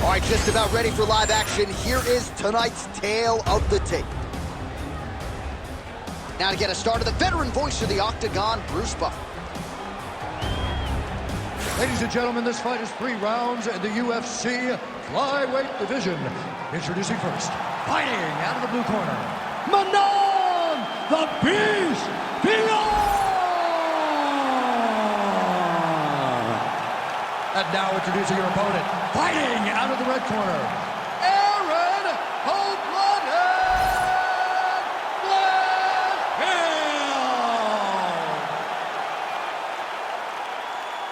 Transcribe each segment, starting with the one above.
All right, just about ready for live action. Here is tonight's tale of the tape. Now to get us started, the veteran voice of the Octagon, Bruce Buffer. Ladies and gentlemen, this fight is 3 rounds in the UFC flyweight division. Introducing first, fighting out of the blue corner, Manon, the Beast, Fiorot! And now introducing your opponent, fighting out of the red corner, Erin, cold-blooded, Blanchfield!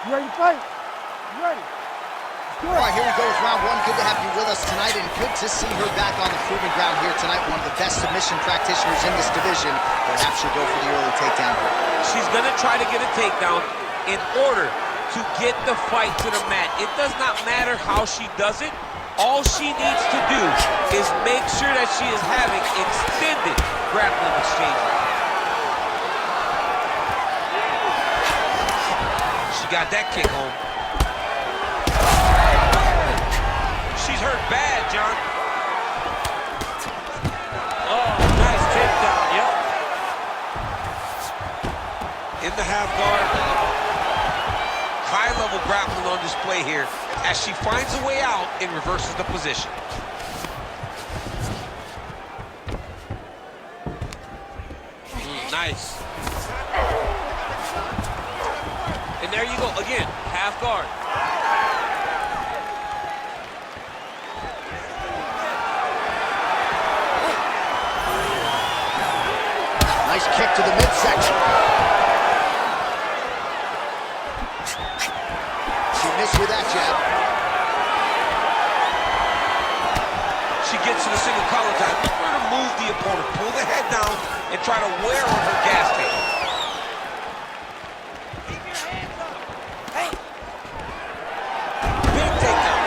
You ready to fight? You ready? All right, here we go with round 1. Good to have you with us tonight, and good to see her back on the proving ground here tonight. One of the best submission practitioners in this division. Perhaps she'll go for the early takedown here. She's going to try to get a takedown in order to get the fight to the mat. It does not matter how she does it. All she needs to do is make sure that she is having extended grappling exchanges. She got that kick home. She's hurt bad, John. Oh, nice takedown, yep. In the half guard. High-level grappling on display here. As she finds a way out and reverses the position. Nice. And there you go, again, half guard. Nice kick to the midsection. She missed with that jab. She gets to the single collar time. Look for her to move the opponent, pull the head down, and try to wear on her gas tank. Big takedown.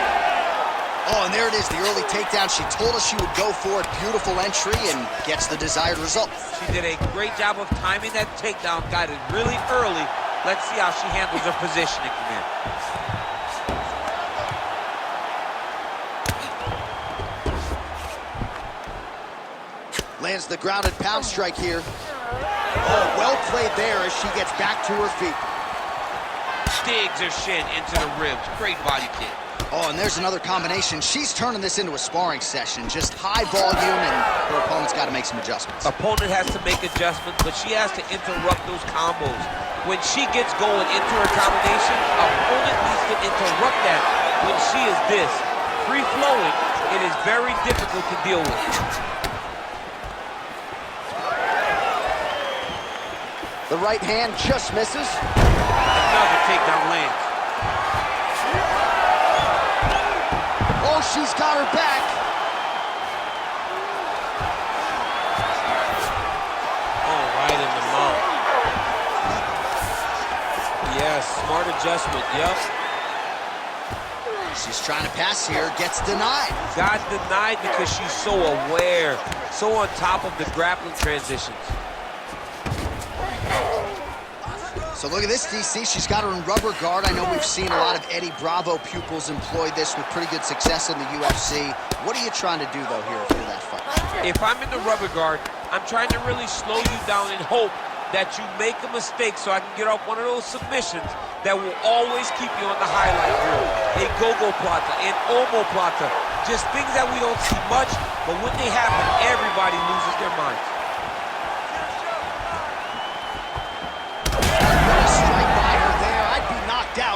Oh, and there it is, the early takedown. She told us she would go for it. Beautiful entry and gets the desired result. She did a great job of timing that takedown, got it really early. Let's see how she handles her positioning from here. Lands the grounded pound strike here. Oh, well played there as she gets back to her feet. Digs her shin into the ribs. Great body kick. Oh, and there's another combination. She's turning this into a sparring session. Just high volume, and her opponent's got to make some adjustments. Opponent has to make adjustments, but she has to interrupt those combos. When she gets going into her combination, opponent needs to interrupt that. When she is this free-flowing, it is very difficult to deal with. The right hand just misses. Another takedown lands. Oh, she's got her back. Oh, right in the mouth. Yes, smart adjustment, yep. She's trying to pass here, gets denied. Got denied because she's so aware, so on top of the grappling transitions. So look at this, DC. She's got her in rubber guard. I know we've seen a lot of Eddie Bravo pupils employ this with pretty good success in the UFC. What are you trying to do, though, here for that fight? If I'm in the rubber guard, I'm trying to really slow you down and hope that you make a mistake so I can get off one of those submissions that will always keep you on the highlight reel. A go-go plata, an omoplata, just things that we don't see much, but when they happen, everybody loses their minds.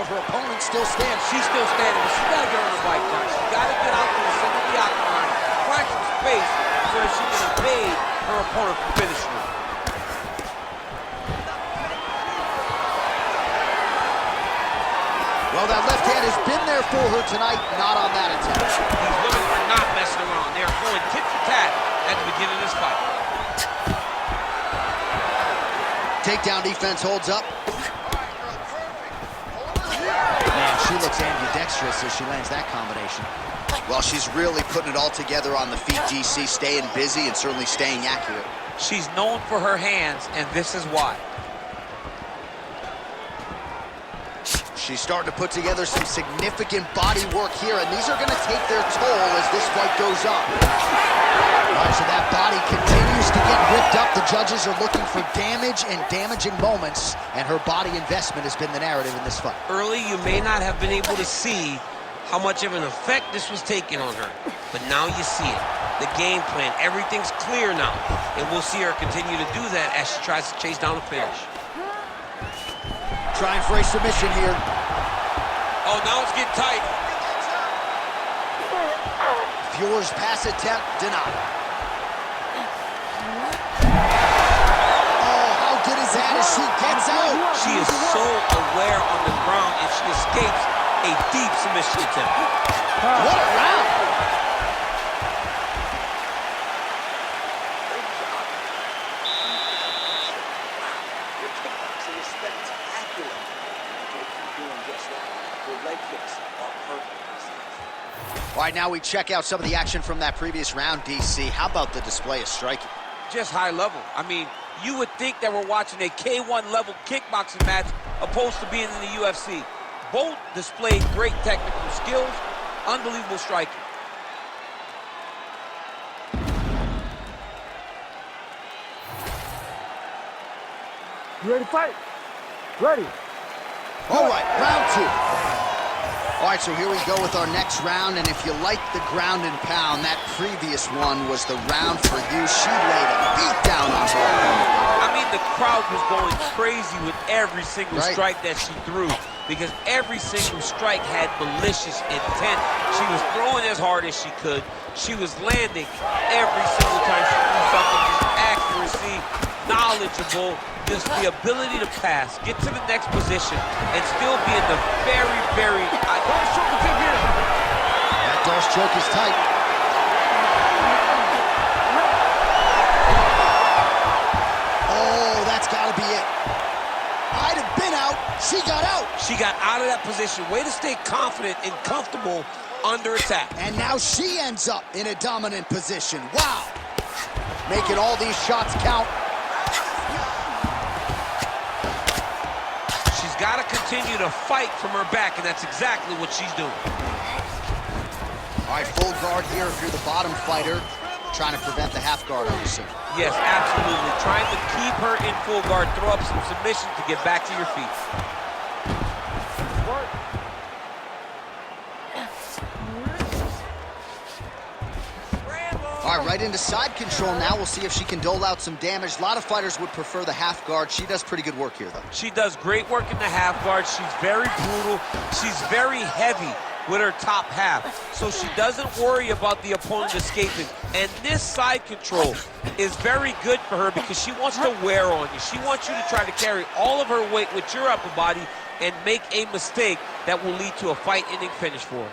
Her opponent still stands. She's still standing, but she's got to get on the bike now. She's got to get out to the center of the octagon, find some space so that she can evade her opponent from finishing her. Well, that left hand has been there for her tonight, not on that attempt. These women are not messing around. They are going tit for tat at the beginning of this fight. Takedown defense holds up. She looks ambidextrous as she lands that combination. Well, she's really putting it all together on the feet, DC, staying busy and certainly staying accurate. She's known for her hands, and this is why. She's starting to put together some significant body work here, and these are going to take their toll as this fight goes on. All right, so that body continues to get ripped up. The judges are looking for damage and damaging moments, and her body investment has been the narrative in this fight. Early, you may not have been able to see how much of an effect this was taking on her, but now you see it. The game plan, everything's clear now, and we'll see her continue to do that as she tries to chase down a finish. Trying for a submission here. Oh, now it's getting tight. Fiorot's pass attempt denied. Oh, how good is that as she gets out? She is so aware on the ground, and she escapes a deep submission attempt. What a round! Your kickboxing is spectacular. You keep doing just that. Your leg kicks are perfect. All right, now we check out some of the action from that previous round, DC. How about the display of striking? Just high level. I mean, you would think that we're watching a K1 level kickboxing match opposed to being in the UFC. Both displayed great technical skills, unbelievable striking. You ready to fight? Ready. All right, round two. All right, so here we go with our next round, and if you like the ground and pound, that previous one was the round for you. She laid a beat down on her. I mean, the crowd was going crazy with every single strike that she threw, because every single strike had malicious intent. She was throwing as hard as she could. She was landing every single time she threw something. Just accuracy, knowledgeable, just the ability to pass, get to the next position, and still be in the very, very... That Doris choke is tight. Oh, that's got to be it. I'd have been out. She got out. She got out of that position. Way to stay confident and comfortable under attack. And now she ends up in a dominant position. Wow. Making all these shots count. She's got to continue to fight from her back, and that's exactly what she's doing. All right, full guard here if you're the bottom fighter. Trying to prevent the half guard, I would assume. Yes, absolutely. Trying to keep her in full guard, throw up some submissions to get back to your feet. All right, right into side control now. We'll see if she can dole out some damage. A lot of fighters would prefer the half guard. She does pretty good work here, though. She does great work in the half guard. She's very brutal. She's very heavy with her top half, so she doesn't worry about the opponent escaping. And this side control is very good for her because she wants to wear on you. She wants you to try to carry all of her weight with your upper body and make a mistake that will lead to a fight-ending finish for her.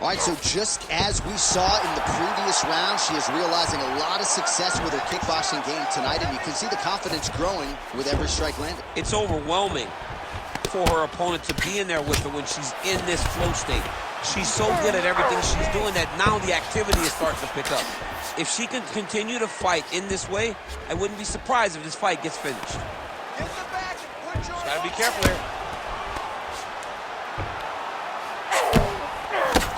All right, so just as we saw in the previous round, she is realizing a lot of success with her kickboxing game tonight, and you can see the confidence growing with every strike landed. It's overwhelming for her opponent to be in there with her when she's in this flow state. She's so good at everything she's doing that now the activity is starting to pick up. If she can continue to fight in this way, I wouldn't be surprised if this fight gets finished. Gotta be careful here.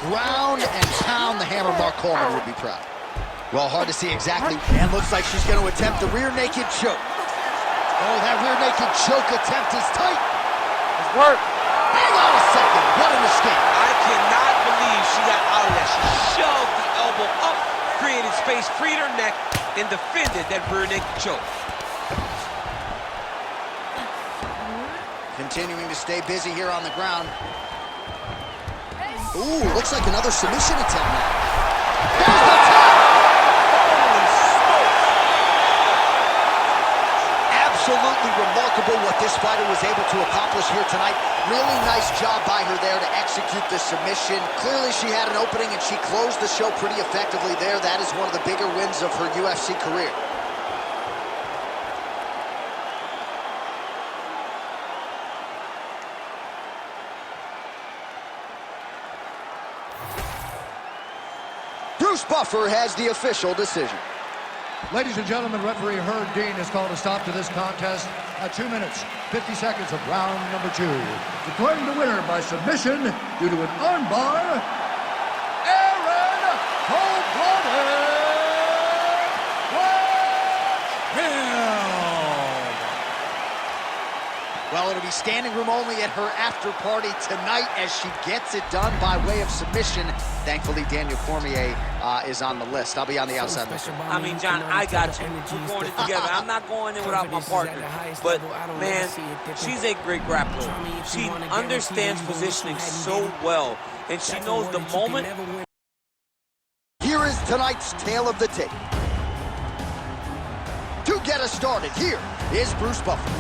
Ground and pound, the hammer Mark Coleman would be proud. Well, hard to see exactly, and looks like she's going to attempt the rear naked choke. Oh, that rear naked choke attempt is tight. It's work. Hang on a second, what an escape. I cannot believe she got out of that. She shoved the elbow up, created space, freed her neck, and defended that rear naked choke. Continuing to stay busy here on the ground. Ooh, looks like another submission attempt now. There's the tap! Holy smokes! Absolutely remarkable what this fighter was able to accomplish here tonight. Really nice job by her there to execute the submission. Clearly she had an opening and she closed the show pretty effectively there. That is one of the bigger wins of her UFC career. Bruce Buffer has the official decision. Ladies and gentlemen, referee Herb Dean has called a stop to this contest at 2 minutes, 50 seconds of round number 2. Declaring the winner by submission due to an armbar, Erin Cold-Blooded Blanchfield. Well, it'll be standing room only at her after party tonight as she gets it done by way of submission. Thankfully, Daniel Cormier is on the list. I'll be on the outside looking. I mean, John, I got you. We're going in together. I'm not going in without my partner. But, man, she's a great grappler. She understands positioning so well, and she knows the moment. Here is tonight's tale of the tape. To get us started, here is Bruce Buffer.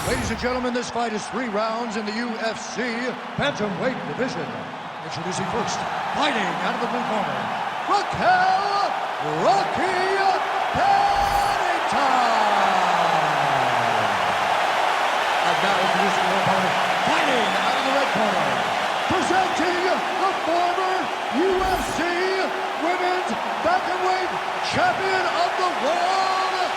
Ladies and gentlemen, this fight is 3 rounds in the UFC bantamweight division. Introducing first, fighting out of the blue corner, Raquel Pennington. And now introducing her opponent, fighting out of the red corner, presenting the former UFC Women's Bantamweight Champion of the World,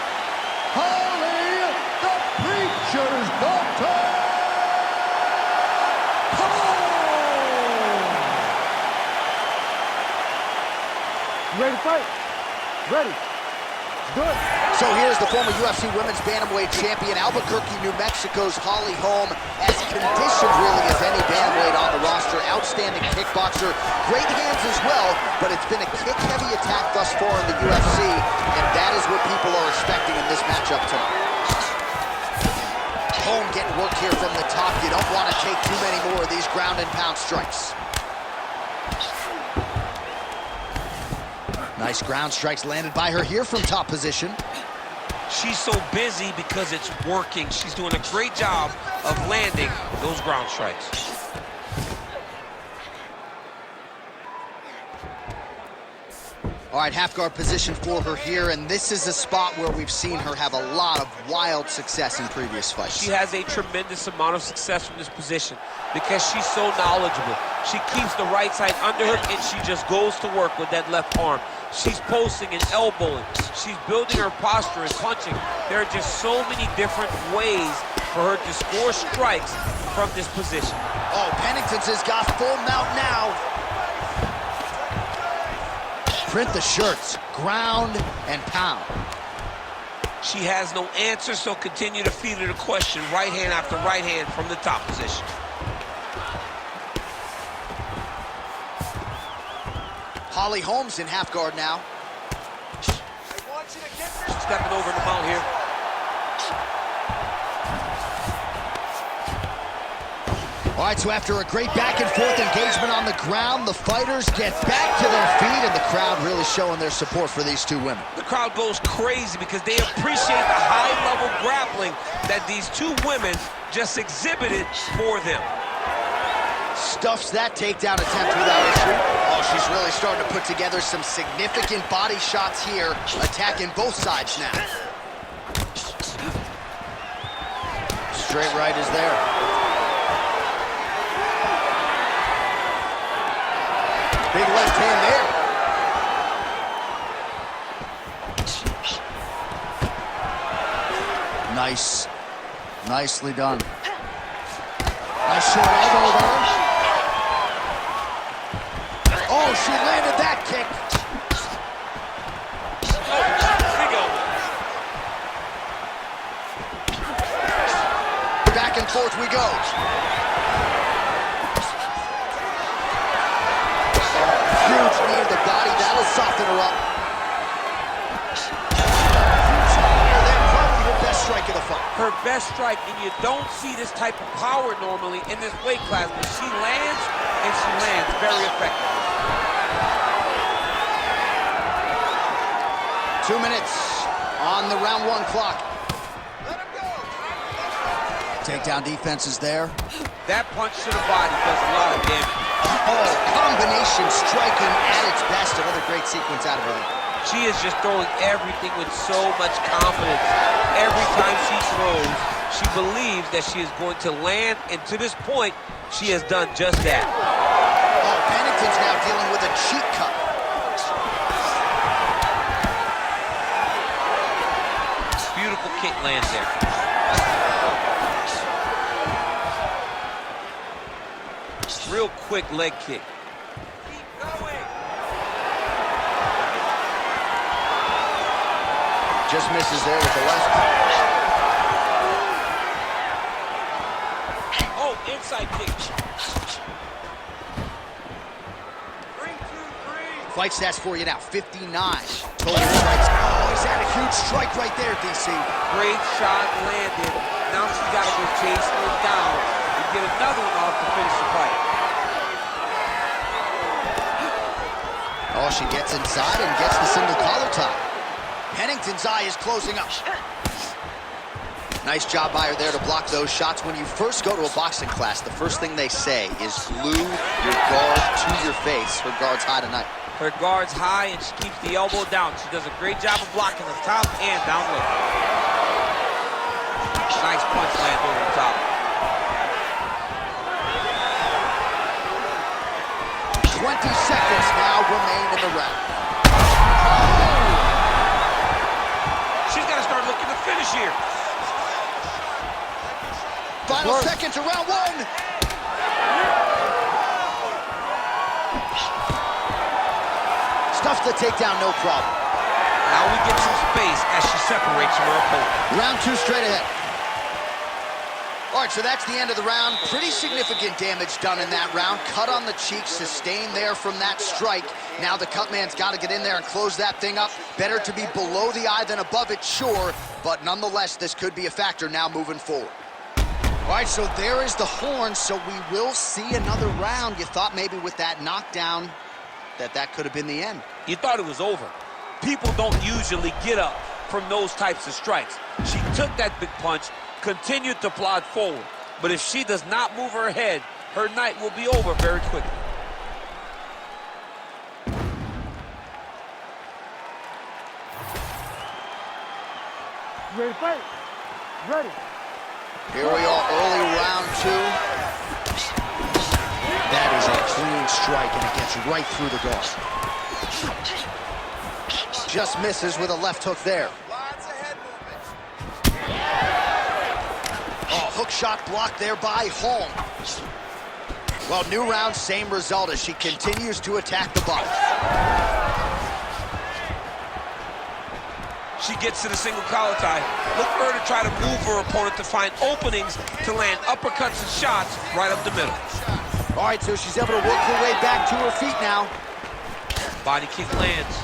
Holly the Preacher's Daughter. Ready to fight? Ready. Good. So here's the former UFC Women's Bantamweight Champion, Albuquerque, New Mexico's Holly Holm, as conditioned really as any bantamweight on the roster. Outstanding kickboxer, great hands as well, but it's been a kick-heavy attack thus far in the UFC, and that is what people are expecting in this matchup tonight. Holm getting work here from the top. You don't want to take too many more of these ground and pound strikes. Nice ground strikes landed by her here from top position. She's so busy because it's working. She's doing a great job of landing those ground strikes. All right, half guard position for her here, and this is a spot where we've seen her have a lot of wild success in previous fights. She has a tremendous amount of success from this position because she's so knowledgeable. She keeps the right side underhook, and she just goes to work with that left arm. She's posting and elbowing. She's building her posture and punching. There are just so many different ways for her to score strikes from this position. Oh, Pennington's has got full mount now. Print the shirts, ground and pound. She has no answer, so continue to feed her the question, right hand after right hand from the top position. Holly Holm's in half guard now. Stepping over the mount here. All right, so after a great back and forth engagement on the ground, the fighters get back to their feet, and the crowd really showing their support for these two women. The crowd goes crazy because they appreciate the high-level grappling that these two women just exhibited for them. Stuffs that takedown attempt without issue. Oh, she's really starting to put together some significant body shots here, attacking both sides now. Straight right is there. Big left hand there. Nice. Nicely done. Nice short elbow there. Oh, she landed that kick. Back and forth we go. Huge knee to the body. That'll soften her up. Probably her best strike of the fight. Her best strike, and you don't see this type of power normally in this weight class, but she lands, and she lands very effectively. 2 minutes on the round 1 clock. Let him go. Takedown defense is there. That punch to the body does a lot of damage. Oh, combination striking at its best. Another great sequence out of her. She is just throwing everything with so much confidence. Every time she throws, she believes that she is going to land, and to this point, she has done just that. Oh, Pennington's now dealing with a cheek cut. can't land there. Real quick leg kick. Keep going. Just misses there with the left. Oh, inside kick. 3-2-3. Fight stats for you now, 59 total strikes. Oh, he's had a huge strike right there, DC. Great shot landed. Now she's got to go chasing it down and get another one off to finish the fight. Oh, she gets inside and gets the single collar tie. Pennington's eye is closing up. Nice job by her there to block those shots. When you first go to a boxing class, the first thing they say is glue your guard to your face. Her guard's high tonight. Her guard's high and she keeps the elbow down. She does a great job of blocking the top and down low. Nice punch land over the top. 20 seconds now remain in the round. She's got to start looking to finish here. Final seconds of round one. Stuffs the takedown, no problem. Now we get some space as she separates from her opponent. Round two straight ahead. All right, so that's the end of the round. Pretty significant damage done in that round. Cut on the cheek, sustained there from that strike. Now the cut man's got to get in there and close that thing up. Better to be below the eye than above it, sure. But nonetheless, this could be a factor now moving forward. All right, so there is the horn, so we will see another round. You thought maybe with that knockdown that could have been the end. You thought it was over. People don't usually get up from those types of strikes. She took that big punch, continued to plod forward. But if she does not move her head, her night will be over very quickly. You ready to fight? Ready. Here we are, early round two. That is a clean strike, and it gets right through the guard. Just misses with a left hook there. Lots of head movement. Oh, hook shot blocked there by Holm. Well, new round, same result as she continues to attack the body. She gets to the single collar tie. Look for her to try to move her opponent to find openings to land uppercuts and shots right up the middle. All right, so she's able to work her way back to her feet now. Body kick lands.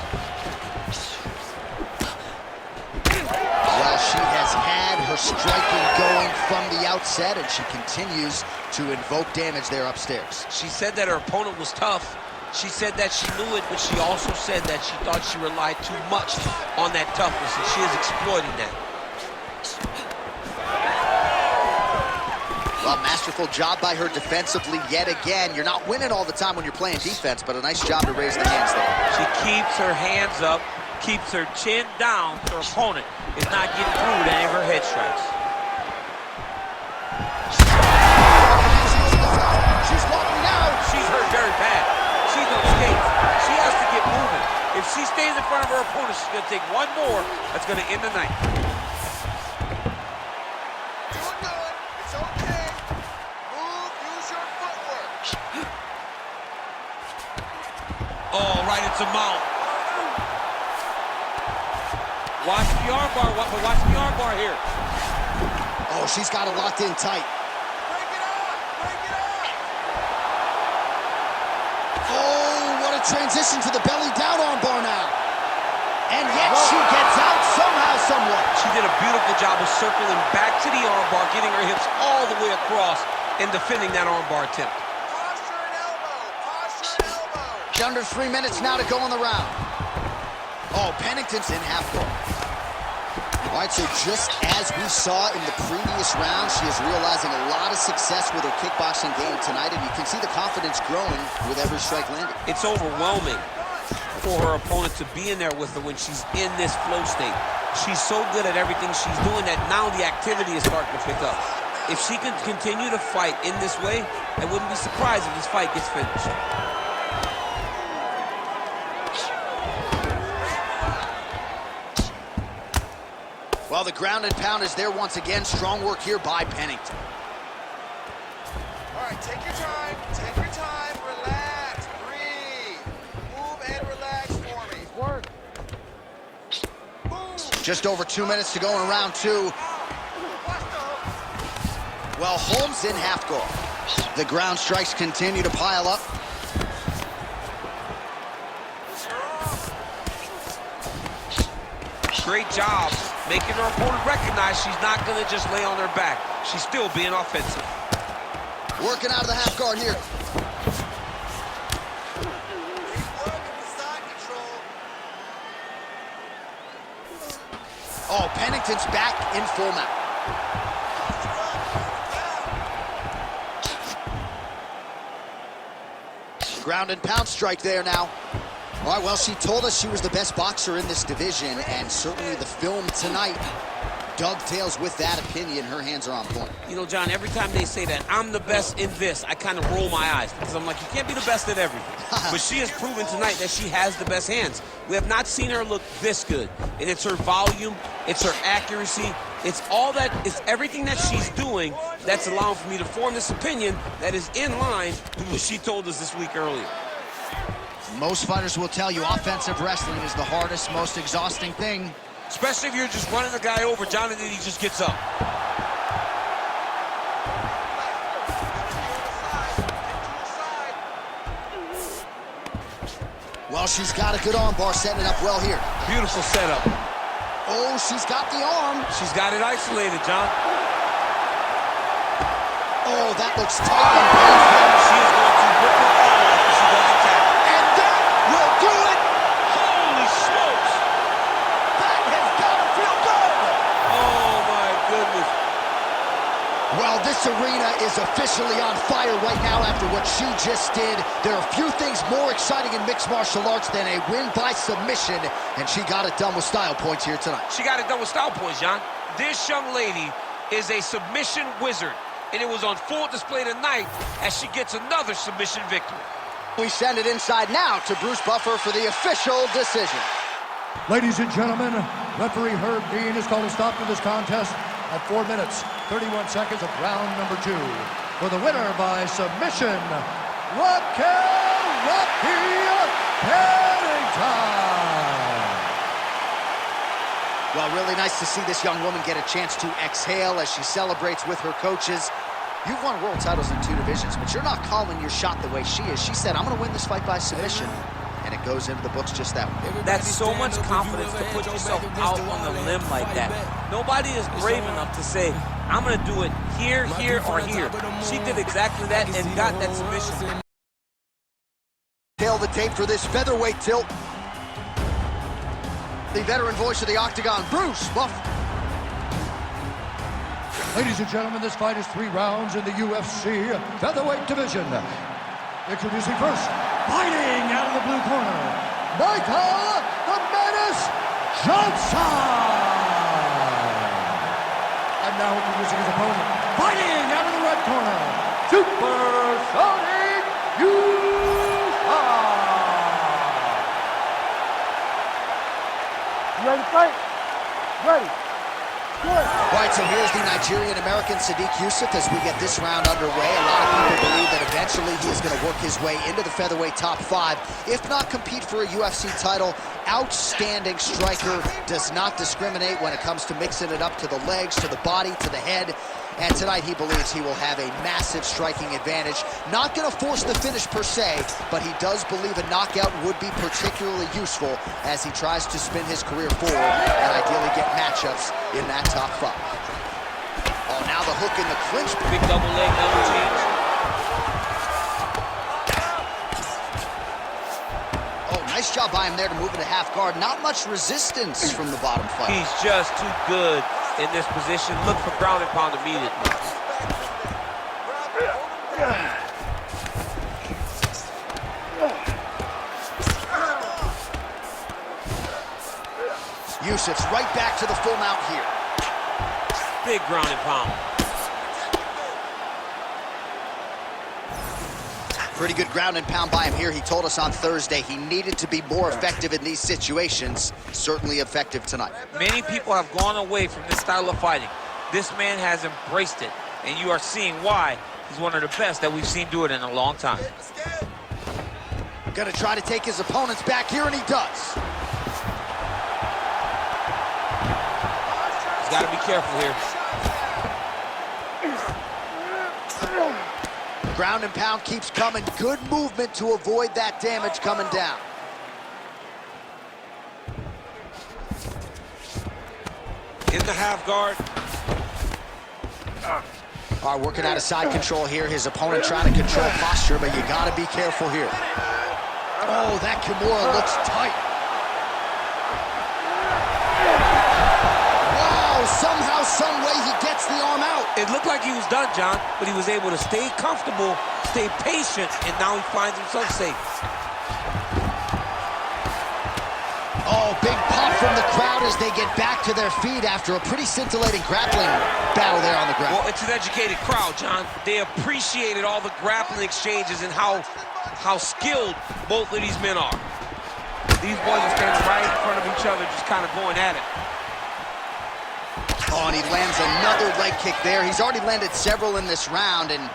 Well, she has had her striking going from the outset, and she continues to invoke damage there upstairs. She said that her opponent was tough. She said that she knew it, but she also said that she thought she relied too much on that toughness, and she is exploiting that. Well, masterful job by her defensively yet again. You're not winning all the time when you're playing defense, but a nice job to raise the hands there. She keeps her hands up, keeps her chin down, so her opponent is not getting through with any of her head strikes. She's walking out. She's hurt very bad. She's on skates. She has to get moving. If she stays in front of her opponent, she's going to take one more. That's going to end the night. Doing good. It's okay. Move, use your footwork. Oh, right into mount. Watch the armbar, but watch the armbar here. Oh, she's got it locked in tight. Break it up. Break it up. Oh, what a transition to the belly down armbar now. And yet she gets out somehow, somewhat. She did a beautiful job of circling back to the armbar, getting her hips all the way across and defending that armbar attempt. Posture and elbow. Posture and elbow. Under 3 minutes now to go in the round. Oh, Pennington's in half guard. All right, so just as we saw in the previous round, she is realizing a lot of success with her kickboxing game tonight, and you can see the confidence growing with every strike landed. It's overwhelming for her opponent to be in there with her when she's in this flow state. She's so good at everything she's doing that now the activity is starting to pick up. If she can continue to fight in this way, I wouldn't be surprised if this fight gets finished. Well, the ground and pound is there once again. Strong work here by Pennington. All right, take your time. Take your time. Relax. Breathe. Move and relax for me. Work. Just over 2 minutes to go in round 2. Well, Holm's in half guard. The ground strikes continue to pile up. Great job making her opponent recognize she's not going to just lay on her back. She's still being offensive. Working out of the half guard here. Keep working with side control. Oh, Pennington's back in full mount. Ground and pound strike there now. All right, well, she told us she was the best boxer in this division, and certainly the film tonight dovetails with that opinion. Her hands are on point. You know, John, every time they say that I'm the best in this, I kind of roll my eyes because I'm like, you can't be the best at everything. But she has proven tonight that she has the best hands. We have not seen her look this good. And it's her volume, it's her accuracy, it's all that, it's everything that she's doing that's allowing for me to form this opinion that is in line with what she told us this week earlier. Most fighters will tell you offensive wrestling is the hardest, most exhausting thing. Especially if you're just running the guy over, John, and then he just gets up. Well, she's got a good arm bar setting it up well here. Beautiful setup. Oh, she's got the arm. She's got it isolated, John. Oh, that looks tight and painful. She is going to rip her arm off if she doesn't tap. And that will do it. Holy smokes! That has got to feel good. Oh, my goodness. Well, this arena is officially on fire right now after what she just did. There are few things more exciting in mixed martial arts than a win by submission, and she got it done with style points here tonight. She got it done with style points, John. This young lady is a submission wizard, and it was on full display tonight as she gets another submission victory. We send it inside now to Bruce Buffer for the official decision. Ladies and gentlemen, referee Herb Dean has called a stop to this contest at 4 minutes, 31 seconds of round number 2. For the winner by submission, Raquel Pennington. Well, really nice to see this young woman get a chance to exhale as she celebrates with her coaches. You've won world titles in 2 divisions, but you're not calling your shot the way she is. She said, I'm going to win this fight by submission. And it goes into the books just that way. That's so much confidence to put yourself out on the limb like that. Nobody is brave enough to say, I'm going to do it here, here, or here. She did exactly that and got that submission. Tail the tape for this featherweight tilt. The veteran voice of the Octagon, Bruce Buffer. Ladies and gentlemen, this fight is 3 rounds in the UFC featherweight division. Introducing first, fighting out of the blue corner, Michael the Menace Johnson. And now introducing his opponent, fighting out of the red corner, Super Sodiq Yusoff. You ready to fight? Ready. Good. All right, so here's the Nigerian-American Sodiq Yusoff as we get this round underway. A lot of people believe that eventually he is going to work his way into the featherweight top 5, if not compete for a UFC title. Outstanding striker, does not discriminate when it comes to mixing it up to the legs, to the body, to the head. And tonight he believes he will have a massive striking advantage. Not going to force the finish per se, but he does believe a knockout would be particularly useful as he tries to spin his career forward and ideally get matchups in that top 5. Oh, now the hook in the clinch. Big double leg, double change. Oh, nice job by him there to move into half guard. Not much resistance from the bottom fighter. He's just too good in this position. Look for ground and pound immediately. Yusoff's right back to the full mount here. Big ground and pound. Pretty good ground and pound by him here. He told us on Thursday he needed to be more effective in these situations. Certainly effective tonight. Many people have gone away from this style of fighting. This man has embraced it, and you are seeing why he's one of the best that we've seen do it in a long time. Gonna try to take his opponents back here, and he does. He's got to be careful here. Ground and pound keeps coming. Good movement to avoid that damage coming down. In the half guard. All right, working out of side control here. His opponent trying to control posture, but you got to be careful here. Oh, that Kimura looks tight. Wow, somehow, some way he gets the arm out. It looked like he was done, John, but he was able to stay comfortable, stay patient, and now he finds himself safe. Oh, big pop from the crowd as they get back to their feet after a pretty scintillating grappling battle there on the ground. Well, it's an educated crowd, John. They appreciated all the grappling exchanges and how skilled both of these men are. These boys are standing right in front of each other, just kind of going at it. Oh, and he lands another leg kick there. He's already landed several in this round, and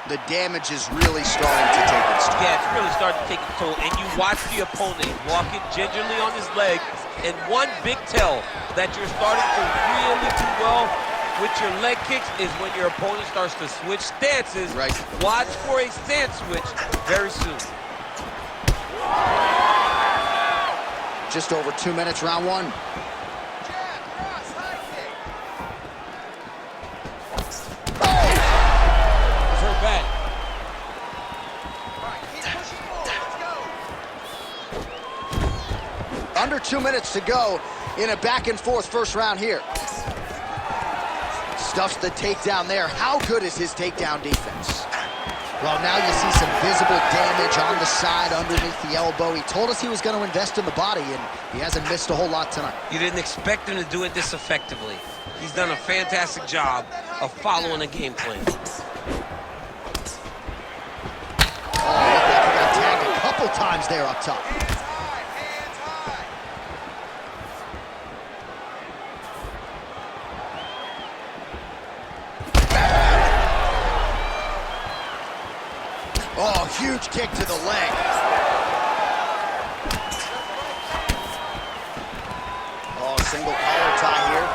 the damage is really starting to take its toll. Yeah, it's really starting to take its toll. And you watch the opponent walking gingerly on his leg, and one big tell that you're starting to really do well with your leg kicks is when your opponent starts to switch stances. Right. Watch for a stance switch very soon. Just over 2 minutes, round one. Jab, cross, high kick. It's her back. All right, keep pushing forward. Let's go. Under 2 minutes to go in a back and forth first round here. Stuffs the takedown there. How good is his takedown defense? Well, now you see some visible damage on the side underneath the elbow. He told us he was going to invest in the body, and he hasn't missed a whole lot tonight. You didn't expect him to do it this effectively. He's done a fantastic job of following a game plan. Oh, looked like he got tagged a couple times there up top. Hands high, hands high. Oh, huge kick to the leg. Oh, single collar tie here.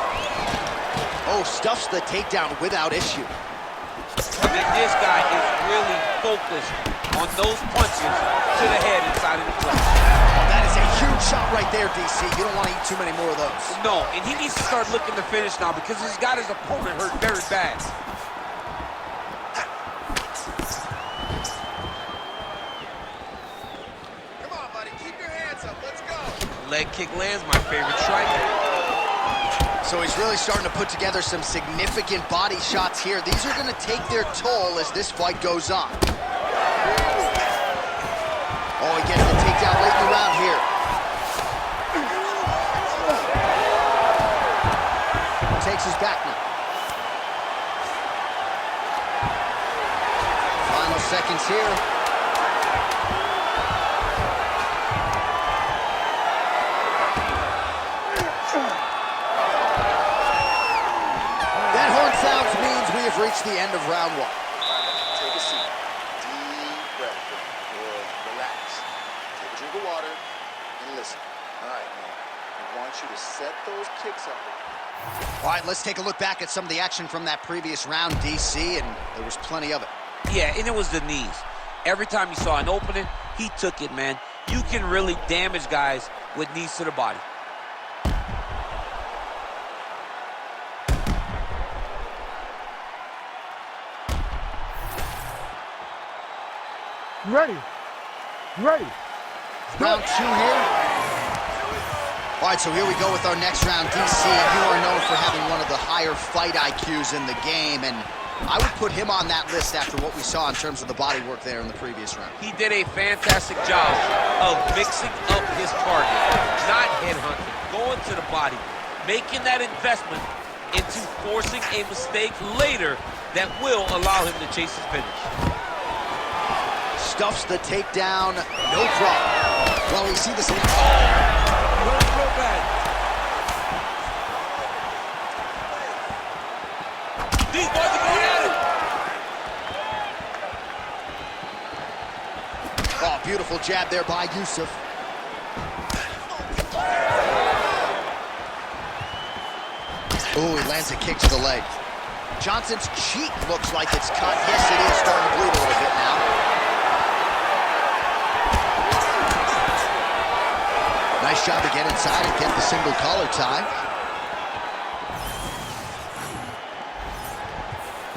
Oh, stuffs the takedown without issue. I mean, this guy is really focused on those punches to the head inside of the clutch. Oh, that is a huge shot right there, DC. You don't want to eat too many more of those. No, and he needs to start looking to finish now because he's got his opponent hurt very bad. Come on, buddy, keep your hands up. Let's go. Leg kick lands, my favorite striker. So he's really starting to put together some significant body shots here. These are going to take their toll as this fight goes on. Oh, he gets the takedown late in the round here. Takes his back now. Final seconds here. That horn sounds means we have reached the end of round one. Take a seat. Deep breath. Good. Relax. Take a drink of water and listen. All right, man. I want you to set those kicks up. All right, let's take a look back at some of the action from that previous round, DC, and there was plenty of it. Yeah, and it was the knees. Every time you saw an opening, he took it, man. You can really damage guys with knees to the body. You ready? You ready? Round two here. All right, so here we go with our next round, DC. You are known for having one of the higher fight IQs in the game, and I would put him on that list after what we saw in terms of the body work there in the previous round. He did a fantastic job of mixing up his target, not headhunting, going to the body, making that investment into forcing a mistake later that will allow him to chase his finish. stuffs the takedown, no problem. Well, we see this. Real bad. These boys are going at it. Oh, beautiful jab there by Yusoff. Oh, he lands a kick to the leg. Johnson's cheek looks like it's cut. Yes, it is starting to bleed a little bit now. Nice job to get inside and get the single collar tie.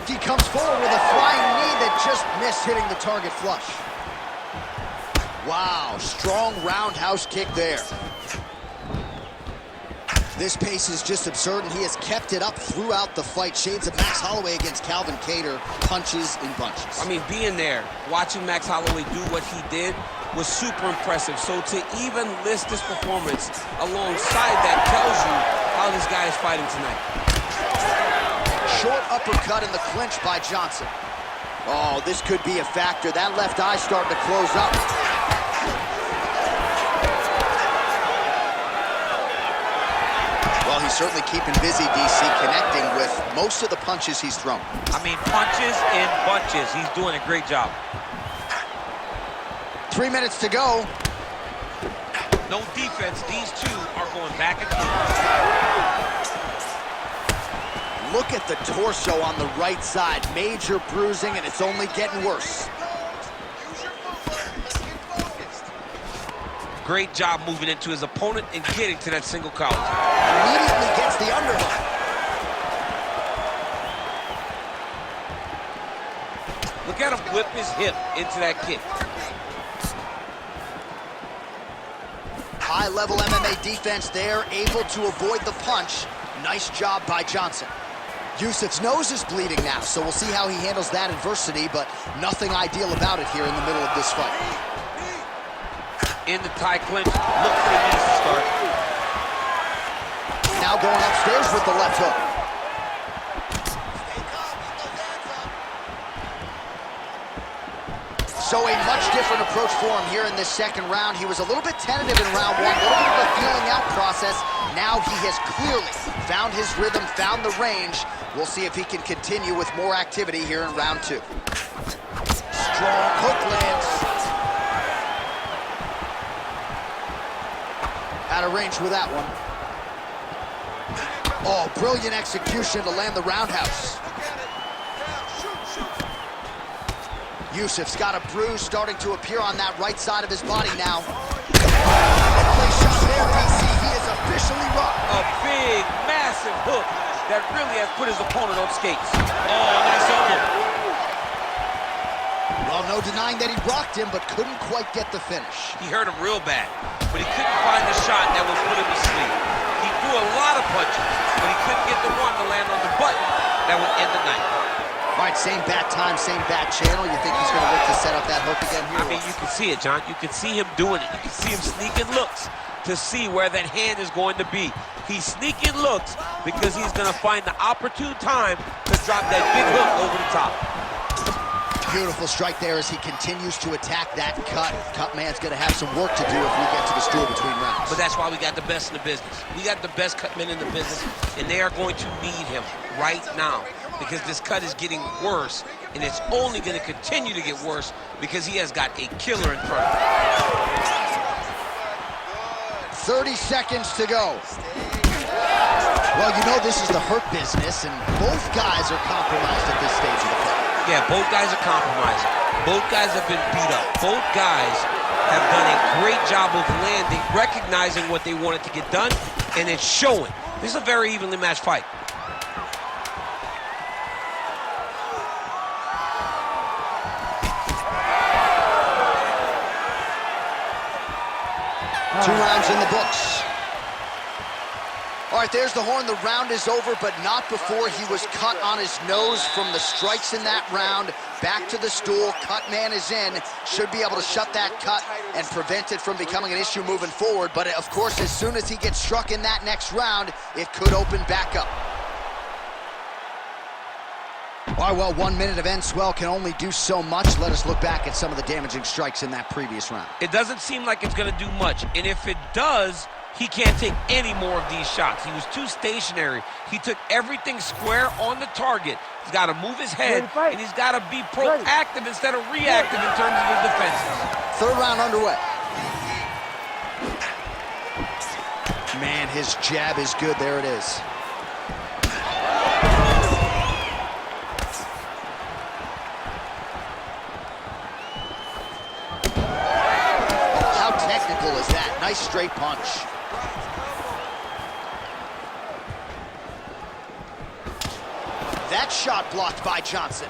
He comes forward with a flying knee that just missed hitting the target flush. Wow, strong roundhouse kick there. This pace is just absurd, and he has kept it up throughout the fight. Shades of Max Holloway against Calvin Kattar, punches in bunches. I mean, being there, watching Max Holloway do what he did was super impressive. So to even list this performance alongside that tells you how this guy is fighting tonight. Short uppercut in the clinch by Johnson. Oh, this could be a factor. That left eye starting to close up. Well, he's certainly keeping busy, DC, connecting with most of the punches he's thrown. I mean, punches in bunches. He's doing a great job. 3 minutes to go. No defense. These two are going back and forth. Look at the torso on the right side. Major bruising, and it's only getting worse. Great job moving into his opponent and getting to that single collar. Immediately gets the underhook. Look at him whip his hip into that kick. High-level MMA defense there, able to avoid the punch. Nice job by Johnson. Yusoff's nose is bleeding now, so we'll see how he handles that adversity, but nothing ideal about it here in the middle of this fight. In the tie clinch, look for the knees to start. Now going upstairs with the left hook. So a much different approach for him here in this second round. He was a little bit tentative in round one, a little bit of a feeling out process. Now he has clearly found his rhythm, found the range. We'll see if he can continue with more activity here in round two. Strong hook lands. Out of range with that one. Oh, brilliant execution to land the roundhouse. Yusoff's got a bruise starting to appear on that right side of his body now. Place shot there, DC. He is officially rocked. A big, massive hook that really has put his opponent on skates. Oh, nice elbow. Well, no denying that he rocked him, but couldn't quite get the finish. He hurt him real bad, but he couldn't find the shot that would put him to sleep. He threw a lot of punches, but he couldn't get the one to land on the button that would end the night. All right, same bat time, same bat channel. You think he's going to look to set up that hook again here? I mean, you can see it, John. You can see him doing it. You can see him sneaking looks to see where that hand is going to be. He's sneaking looks because he's going to find the opportune time to drop that big hook over the top. Beautiful strike there as he continues to attack that cut. Cut man's going to have some work to do if we get to the stool between rounds. But that's why we got the best in the business. We got the best cut men in the business, and they are going to need him right now because this cut is getting worse, and it's only going to continue to get worse because he has got a killer in front of him. 30 seconds to go. Well, you know this is the hurt business, and both guys are compromised at this stage of the fight. Yeah, both guys are compromised. Both guys have been beat up. Both guys have done a great job of landing, recognizing what they wanted to get done, and it's showing. This is a very evenly matched fight. Two rounds in the books. All right, there's the horn. The round is over, but not before he was cut on his nose from the strikes in that round. Back to the stool. Cut man is in. Should be able to shut that cut and prevent it from becoming an issue moving forward. But, of course, as soon as he gets struck in that next round, it could open back up. All right, well, 1 minute of end swell can only do so much. Let us look back at some of the damaging strikes in that previous round. It doesn't seem like it's going to do much, and if it does, he can't take any more of these shots. He was too stationary. He took everything square on the target. He's got to move his head, and he's got to be proactive instead of reactive in terms of his defenses. Third round underway. Man, his jab is good. There it is. How technical is that? Nice straight punch. That shot blocked by Johnson.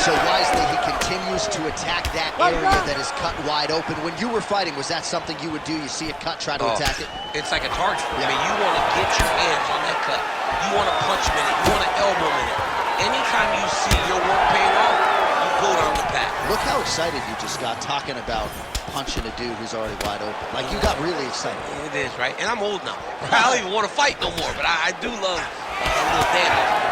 So wisely, he continues to attack that area that is cut wide open. When you were fighting, was that something you would do? You see a cut, try to attack it? It's like a target. I mean, you want to get your hands on that cut. You want to punch him in it. You want to elbow him in it. Anytime you see your work paying off, you go down the path. Look how excited you just got talking about punching a dude who's already wide open. Like, you got really excited. It is, right? And I'm old now. I don't even want to fight no more, but I do love a little damage.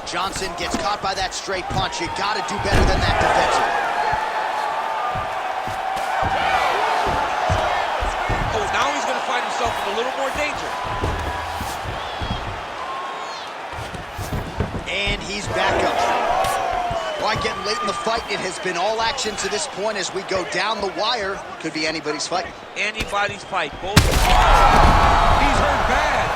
Johnson gets caught by that straight punch. You got to do better than that defensively. Oh, now he's going to find himself in a little more danger. And he's back up. Why, getting late in the fight, it has been all action to this point as we go down the wire. Could be anybody's fight. Anybody's fight. Both. He's hurt bad.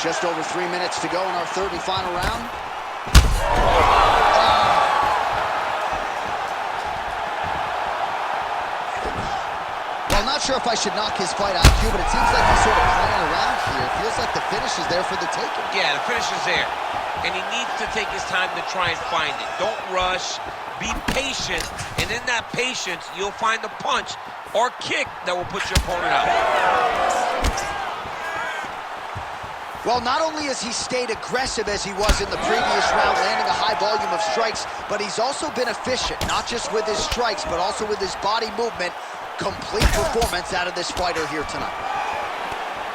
Just over 3 minutes to go in our third and final round. Well, I'm not sure if I should knock his fight IQ, but it seems like he's sort of playing around here. It feels like the finish is there for the taking. Yeah, the finish is there. And he needs to take his time to try and find it. Don't rush. Be patient. And in that patience, you'll find the punch or kick that will put your opponent out. Well, not only has he stayed aggressive as he was in the previous round, landing a high volume of strikes, but he's also been efficient, not just with his strikes, but also with his body movement. Complete performance out of this fighter here tonight.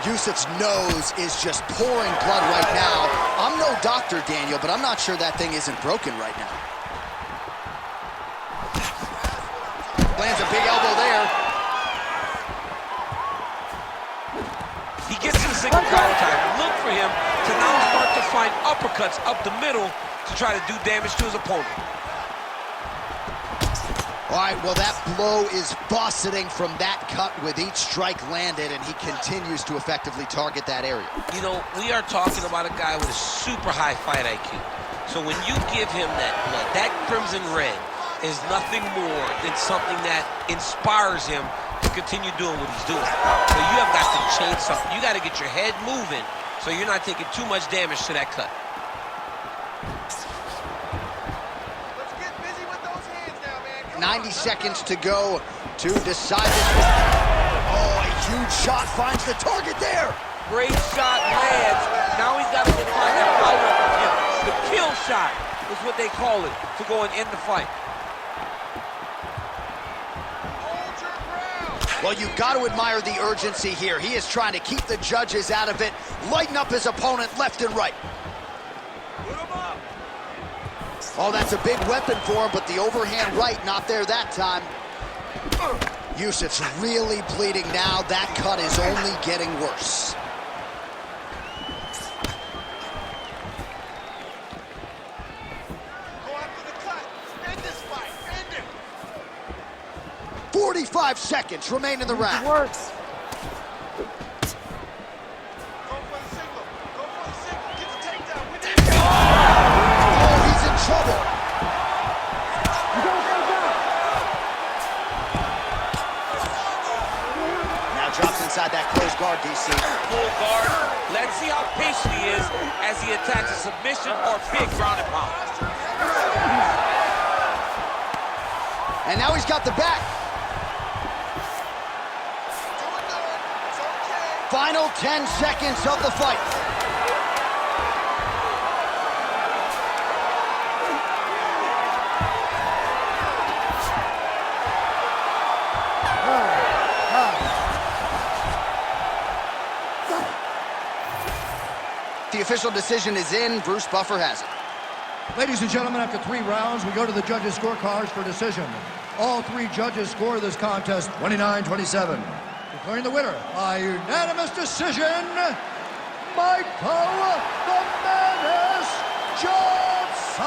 Yusoff's nose is just pouring blood right now. I'm no doctor, Daniel, but I'm not sure that thing isn't broken right now. Lands a big elbow there. He gets to the single collar time. Look for him to now start to find uppercuts up the middle to try to do damage to his opponent. All right, well, that blow is buffeting from that cut with each strike landed, and he continues to effectively target that area. You know, we are talking about a guy with a super high fight IQ. So when you give him that blood, that crimson red is nothing more than something that inspires him to continue doing what he's doing. So you have got to change something. You got to get your head moving so you're not taking too much damage to that cut. Let's get busy with those hands now, man. 90 seconds to go to decide this one. Oh, a huge shot finds the target there. Great shot lands. Now he's got to find that follow-up kill. The kill shot is what they call it to go and end the fight. Well, you've got to admire the urgency here. He is trying to keep the judges out of it, lighten up his opponent left and right. Oh, that's a big weapon for him, but the overhand right not there that time. Yusoff's really bleeding now. That cut is only getting worse. Go after the cut. End this fight. End it. 45 seconds remain in the round. It works. Go for the single. Go for the single. Get the takedown. Win it. Oh, he's in trouble. You gotta take down. Now drops inside that closed guard, DC. Full guard. Let's see how patient he is as he attacks a submission or big ground and pound. And now he's got the back. Doing good. It's okay. Final 10 seconds of the fight. The official decision is in. Bruce Buffer has it. Ladies and gentlemen, after 3 rounds, we go to the judges' scorecards for decision. All 3 judges score this contest 29-27. Declaring the winner by unanimous decision, Michael the Menace Johnson.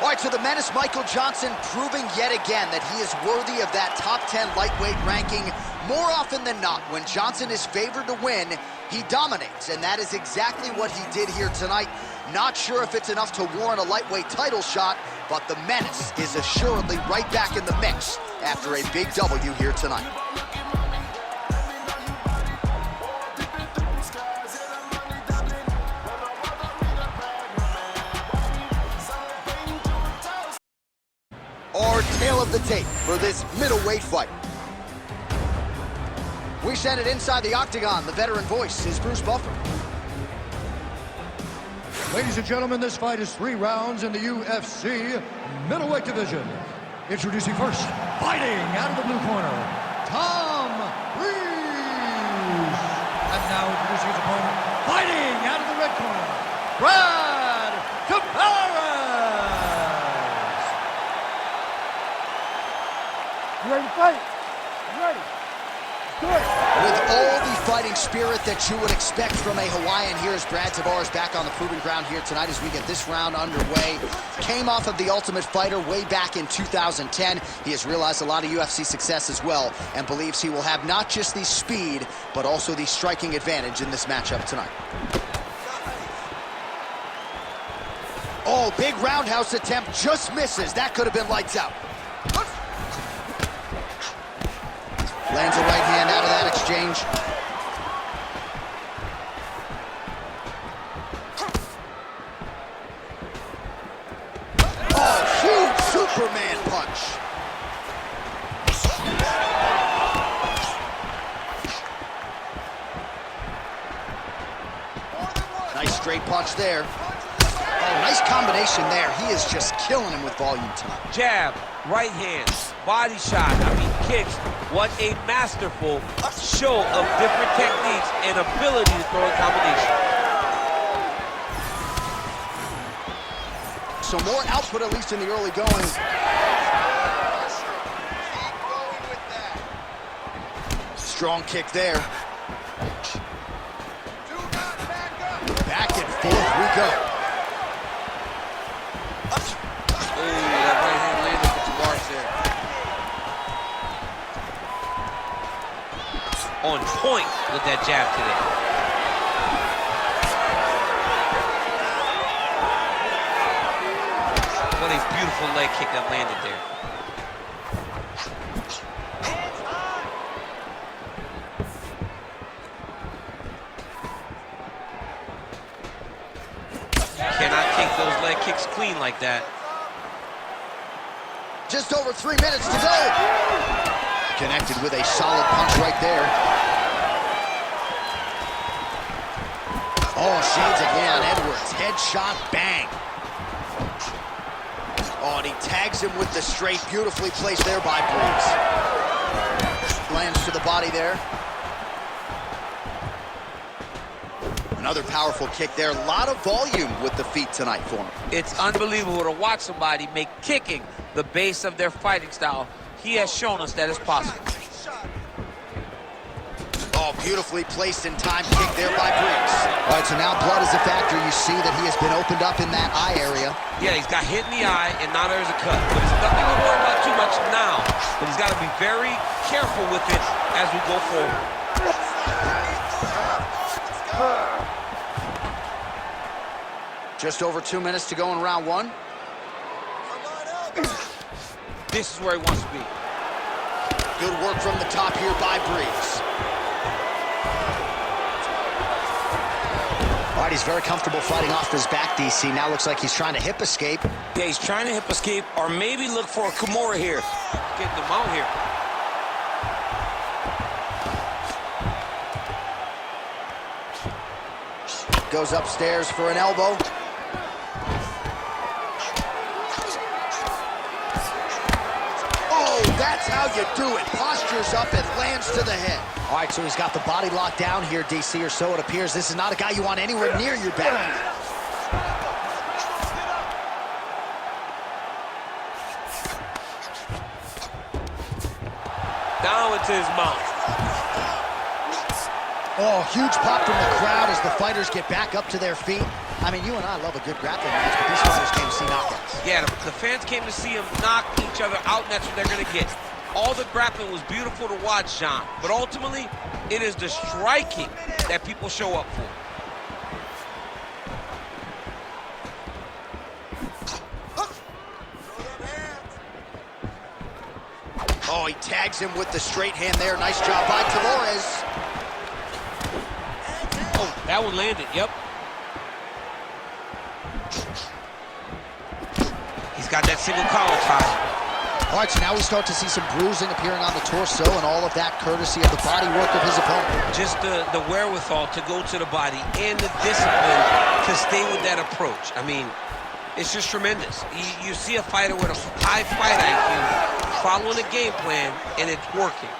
All right, so the Menace, Michael Johnson, proving yet again that he is worthy of that top 10 lightweight ranking. More often than not, when Johnson is favored to win, he dominates, and that is exactly what he did here tonight. Not sure if it's enough to warrant a lightweight title shot, but the Menace is assuredly right back in the mix after a big W here tonight. Our tale of the tape for this middleweight fight. We send it inside the octagon. The veteran voice is Bruce Buffer. Ladies and gentlemen, this fight is 3 rounds in the UFC middleweight division. Introducing first, fighting out of the blue corner, Tom Breese. And now introducing his opponent, fighting out of the red corner, Brad Tavares. You ready to fight? You ready? Good. With all the fighting spirit that you would expect from a Hawaiian, here's Brad Tavares back on the proving ground here tonight as we get this round underway. Came off of the Ultimate Fighter way back in 2010. He has realized a lot of UFC success as well and believes he will have not just the speed, but also the striking advantage in this matchup tonight. Oh, big roundhouse attempt, just misses. That could have been lights out. Lands a right hand out of that exchange. Oh, huge Superman punch. Nice straight punch there. Oh, nice combination there. He is just killing him with volume tonight. Jab, right hand, body shot, kicks. What a masterful show of different techniques and ability to throw a combination. So more output, at least in the early going. Keep going with that. Strong kick there. Do not back up. Back and forth we go. Oh, that right hand landed for Tavares there. On point with that jab today. What a beautiful leg kick that landed there. Cannot take those leg kicks clean like that. Just over 3 minutes to go. Connected with a solid punch right there. Oh, shades again. Edwards, headshot, bang. Oh, and he tags him with the straight. Beautifully placed there by Breese. Lands to the body there. Another powerful kick there. A lot of volume with the feet tonight for him. It's unbelievable to watch somebody make kicking the base of their fighting style. He has shown us that it's possible. Oh, beautifully placed in time kick there by Breese. All right, so now blood is a factor. You see that he has been opened up in that eye area. Yeah, he's got hit in the eye, and now there's a cut. But it's nothing to worry about too much now. But he's got to be very careful with it as we go forward. Just over 2 minutes to go in round 1. This is where he wants to be. Good work from the top here by Breese. All right, he's very comfortable fighting off his back, DC. Now looks like he's trying to hip escape. Yeah, he's trying to hip escape or maybe look for a Kimura here. Getting them out here. Goes upstairs for an elbow. Oh, that's how you do it. Postures up and lands to the head. All right, so he's got the body locked down here, DC, or so it appears. This is not a guy you want anywhere near your back. Down into his mouth. Oh, huge pop from the crowd as the fighters get back up to their feet. I mean, you and I love a good grappling match, but these fighters came to see knockouts. Yeah, the fans came to see him knock each other out, and that's what they're going to get. All the grappling was beautiful to watch, Jon, but ultimately, it is the striking that people show up for. Oh, he tags him with the straight hand there. Nice job by Tavares. Oh, that one landed, yep. He's got that single collar tie. All right, so now we start to see some bruising appearing on the torso, and all of that courtesy of the body work of his opponent. Just the wherewithal to go to the body and the discipline to stay with that approach. I mean, it's just tremendous. You see a fighter with a high fight IQ following a game plan, and it's working.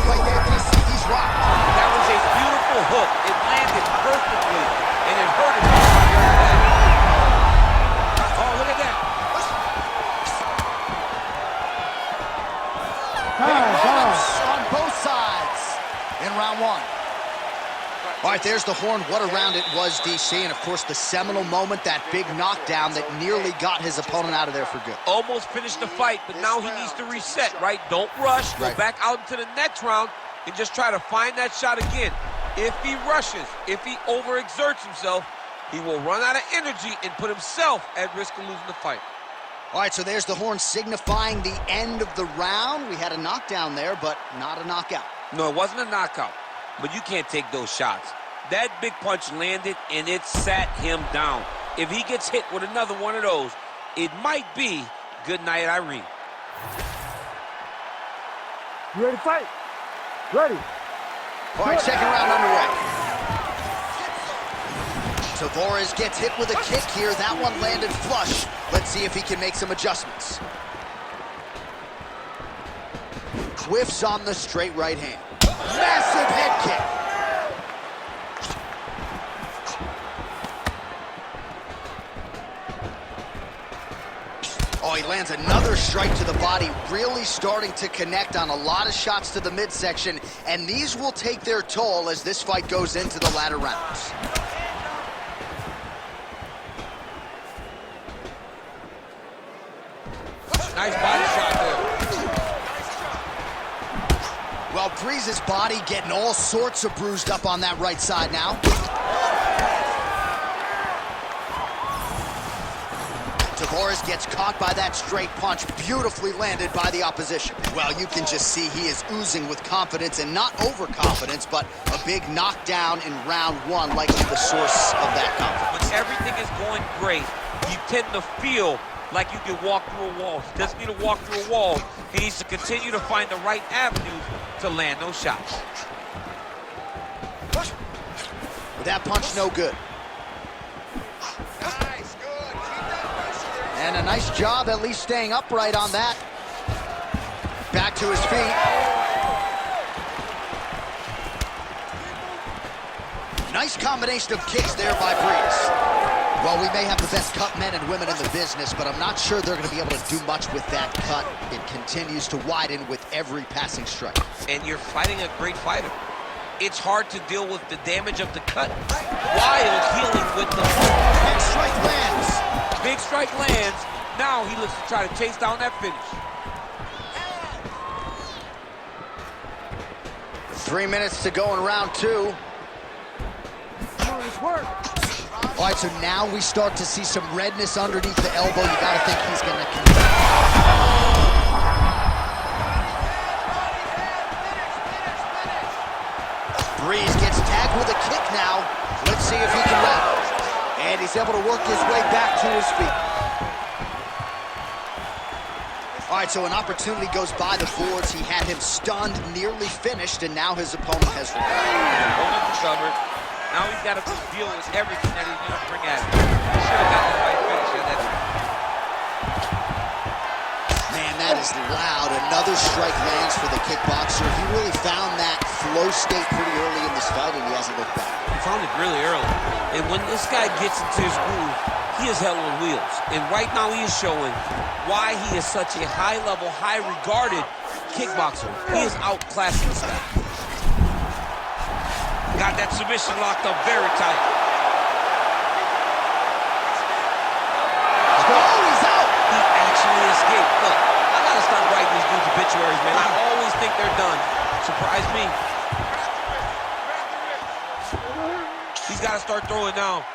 Right there, DC, he's rocked. That was a beautiful hook. It landed perfectly, and it hurt him. Oh, look at that. On both sides in round one. All right, there's the horn. What a round it was, DC. And, of course, the seminal moment, that big knockdown that nearly got his opponent out of there for good. Almost finished the fight, but now he needs to reset, right? Don't rush. Go back out into the next round and just try to find that shot again. If he rushes, if he overexerts himself, he will run out of energy and put himself at risk of losing the fight. All right, so there's the horn signifying the end of the round. We had a knockdown there, but not a knockout. No, it wasn't a knockout, but you can't take those shots. That big punch landed, and it sat him down. If he gets hit with another one of those, it might be good night, Irene. You ready to fight? Ready. All right, second round underway. Tavares gets hit with a kick here. That one landed flush. Let's see if he can make some adjustments. Whiffs on the straight right hand. Massive head kick. Oh, he lands another strike to the body, really starting to connect on a lot of shots to the midsection, and these will take their toll as this fight goes into the latter rounds. Nice body shot there. Well, Breeze's body getting all sorts of bruised up on that right side now. Tavares gets caught by that straight punch, beautifully landed by the opposition. Well, you can just see he is oozing with confidence, and not overconfidence, but a big knockdown in round one, likely the source of that confidence. When everything is going great, you tend to feel like you can walk through a wall. He doesn't need to walk through a wall. He needs to continue to find the right avenues to land those shots. With that punch, no good. And a nice job at least staying upright on that. Back to his feet. Nice combination of kicks there by Breese. Well, we may have the best cut men and women in the business, but I'm not sure they're going to be able to do much with that cut. It continues to widen with every passing strike. And you're fighting a great fighter. It's hard to deal with the damage of the cut while healing with the big strike lands. Big strike lands. Now he looks to try to chase down that finish. 3 minutes to go in round two. Come on, let's work. All right, so now we start to see some redness underneath the elbow. You got to think he's going to... Breese He's able to work his way back to his feet. All right, so an opportunity goes by the boards. He had him stunned, nearly finished, and now his opponent has Opponent recovered. Now he's got to deal with everything that he's going to bring at him. He should have got that right finish. Man, that is loud. Another strike lands for the kickboxer. He really found that flow state pretty early in this fight, and he hasn't looked back. He found it really early. And when this guy gets into his groove, he is hell on wheels. And right now he is showing why he is such a high-level, high-regarded kickboxer. He is outclassing this guy. Got that submission locked up very tight. Oh, he's out! He actually escaped. Look, I gotta start writing these dudes obituaries, man. I always think they're done. Surprise me. He's gotta start throwing now.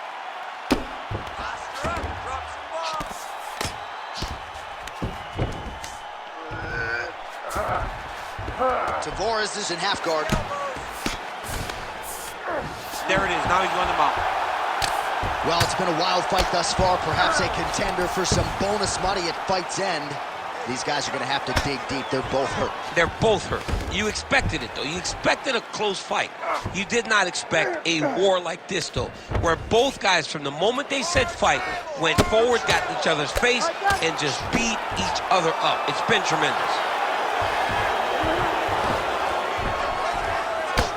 Tavares is in half guard. There it is. Now he's running him out. Well, it's been a wild fight thus far. Perhaps a contender for some bonus money at fight's end. These guys are going to have to dig deep. They're both hurt. They're both hurt. You expected it, though. You expected a close fight. You did not expect a war like this, though, where both guys, from the moment they said fight, went forward, got in each other's face, and just beat each other up. It's been tremendous.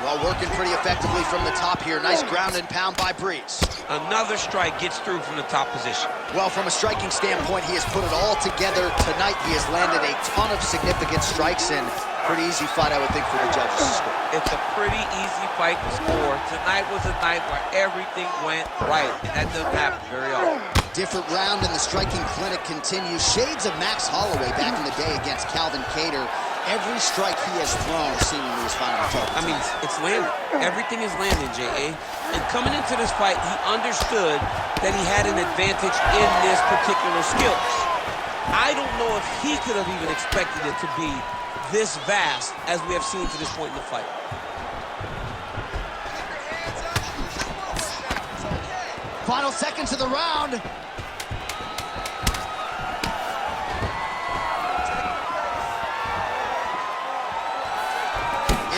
Well, working pretty effectively from the top here. Nice ground and pound by Breese. Another strike gets through from the top position. Well, from a striking standpoint, he has put it all together. Tonight, he has landed a ton of significant strikes, and pretty easy fight, I would think, for the judges to score. It's a pretty easy fight to score. Tonight was a night where everything went right, and that doesn't happen very often. Different round, and the striking clinic continues. Shades of Max Holloway back in the day against Calvin Kattar. Every strike he has thrown seemingly is finding a target. I mean, it's landing. Everything is landing, J.A. And coming into this fight, he understood that he had an advantage in this particular skills. I don't know if he could have even expected it to be this vast as we have seen to this point in the fight. Final seconds of the round.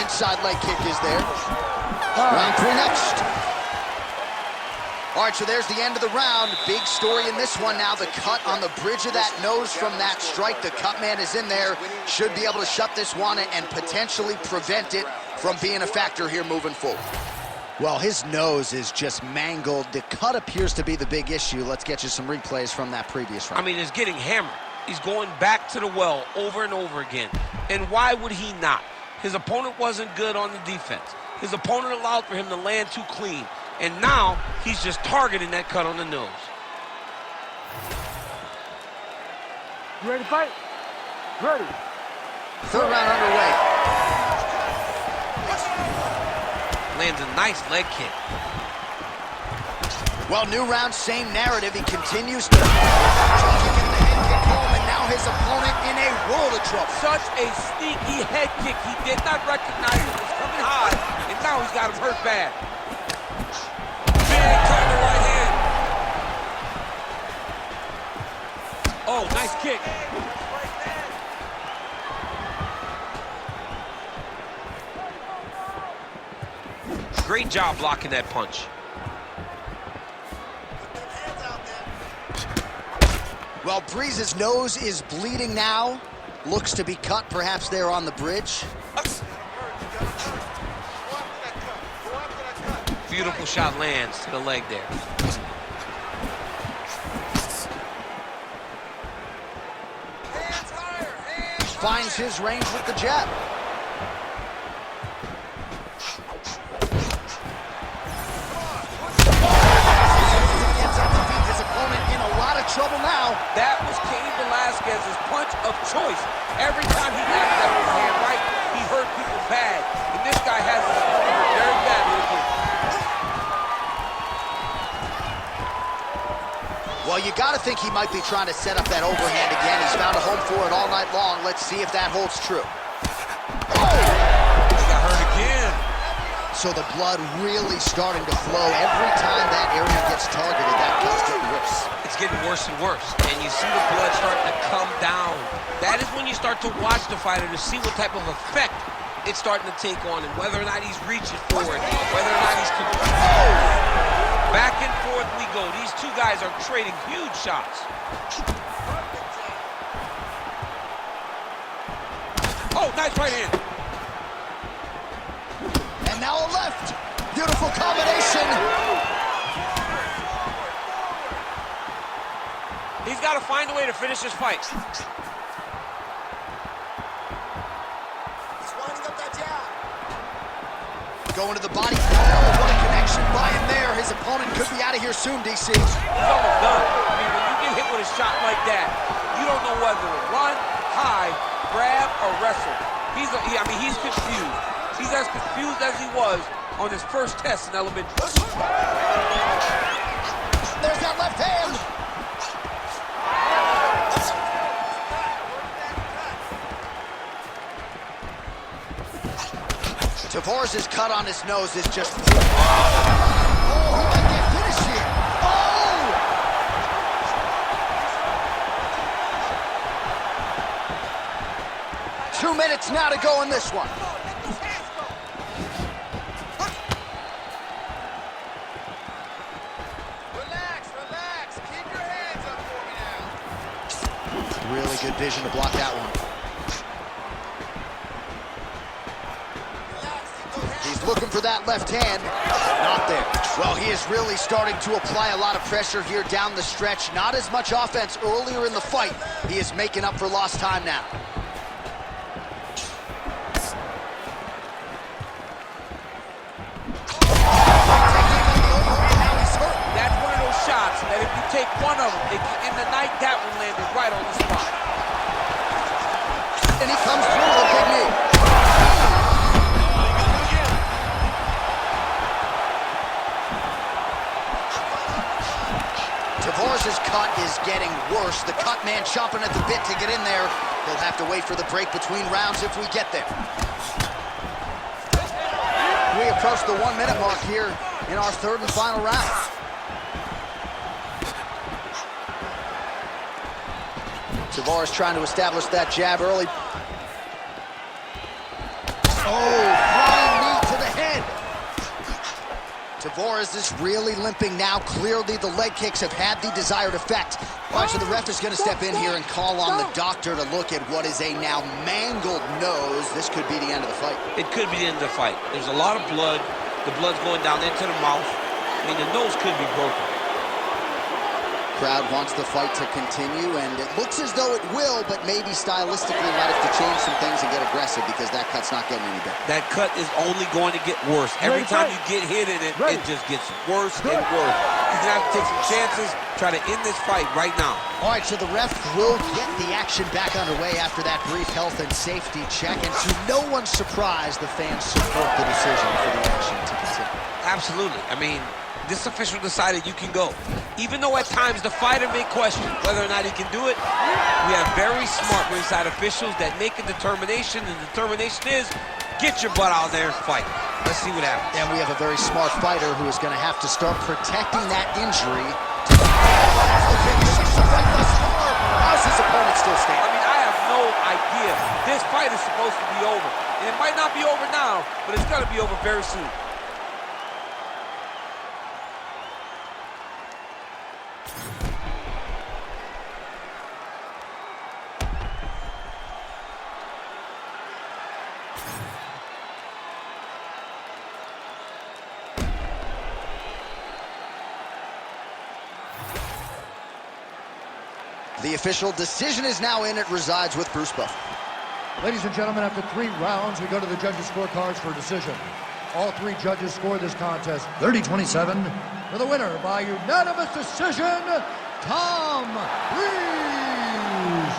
Inside leg kick is there. Round three next. All right, so there's the end of the round. Big story in this one now. The cut on the bridge of that nose from that strike. The cut man is in there. Should be able to shut this one and potentially prevent it from being a factor here moving forward. Well, his nose is just mangled. The cut appears to be the big issue. Let's get you some replays from that previous round. I mean, it's getting hammered. He's going back to the well over and over again. And why would he not? His opponent wasn't good on the defense. His opponent allowed for him to land too clean. And now, he's just targeting that cut on the nose. You ready to fight? Ready. Third round underway. Lands a nice leg kick. Well, new round, same narrative. He continues to try to get the head kick home, and now his opponent in a world of trouble. Such a sneaky head kick. He did not recognize it was coming high, and now he's got him hurt bad. Big cut in the right hand. Oh, nice kick. Great job blocking that punch. Well, Breeze's nose is bleeding now. Looks to be cut, perhaps there on the bridge. Beautiful shot lands to the leg there. Finds his range with the jab. Trouble now. That was Cain Velasquez's punch of choice. Every time he landed that overhand right, he hurt people bad. And this guy has his opponent very badly again. Well, you got to think he might be trying to set up that overhand again. He's found a home for it all night long. Let's see if that holds true. Oh! He got hurt again. So the blood really starting to flow. Every time that area gets targeted, that cut's getting worse. It's getting worse and worse. And you see the blood starting to come down. That is when you start to watch the fighter to see what type of effect it's starting to take on him, whether or not he's reaching forward, whether or not he's controlling. Back and forth we go. These two guys are trading huge shots. Oh, nice right hand. And now a left. Beautiful combination. He's got to find a way to finish this fight. Going to the body. Oh, what a connection by him there. His opponent could be out of here soon, DC. He's almost done. I mean, when you get hit with a shot like that, you don't know whether to run, hide, grab, or wrestle. He's confused. He's as confused as he was on his first test in elementary. There's that left hand. Tavares' cut on his nose is just... Oh, he might get finished here. Oh! 2 minutes now to go in this one. Relax. Keep your hands up for me now. Really good vision to block that one. He's looking for that left hand. Not there. Well, he is really starting to apply a lot of pressure here down the stretch. Not as much offense earlier in the fight. He is making up for lost time now. That's one of those shots that if you take one of them, in the night, that one landed right on the spot. And he comes through with a big knee. Tavares' cut is getting worse. The cut man chomping at the bit to get in there. He'll have to wait for the break between rounds if we get there. We approach the 1 minute mark here in our third and final round. Tavares trying to establish that jab early. Oh, flying knee to the head. Tavares is really limping now. Clearly, the leg kicks have had the desired effect. All right, so the ref is going to step in here and call on the doctor to look at what is a now mangled nose. This could be the end of the fight. It could be the end of the fight. There's a lot of blood. The blood's going down into the mouth. I mean, the nose could be broken. Crowd wants the fight to continue, and it looks as though it will, but maybe stylistically might have to change some things and get aggressive because that cut's not getting any better. That cut is only going to get worse. Every time you get hit in it, it just gets worse and worse. He's gonna have to take some chances, try to end this fight right now. All right, so the ref will get the action back underway after that brief health and safety check, and to no one's surprise, the fans support the decision for the action to continue. Absolutely. I mean, this official decided you can go. Even though at times the fighter may question whether or not he can do it, we have very smart ringside officials that make a determination, and the determination is get your butt out there and fight. Let's see what happens. And we have a very smart fighter who is going to have to start protecting that injury. How's his opponent still I standing? mean, I have no idea. This fight is supposed to be over. And it might not be over now, but it's going to be over very soon. The official decision is now in. It resides with Bruce Buff. Ladies and gentlemen, after 3 rounds, we go to the judges' scorecards for decision. All 3 judges scored this contest 30-27. For the winner by unanimous decision, Tom Breese.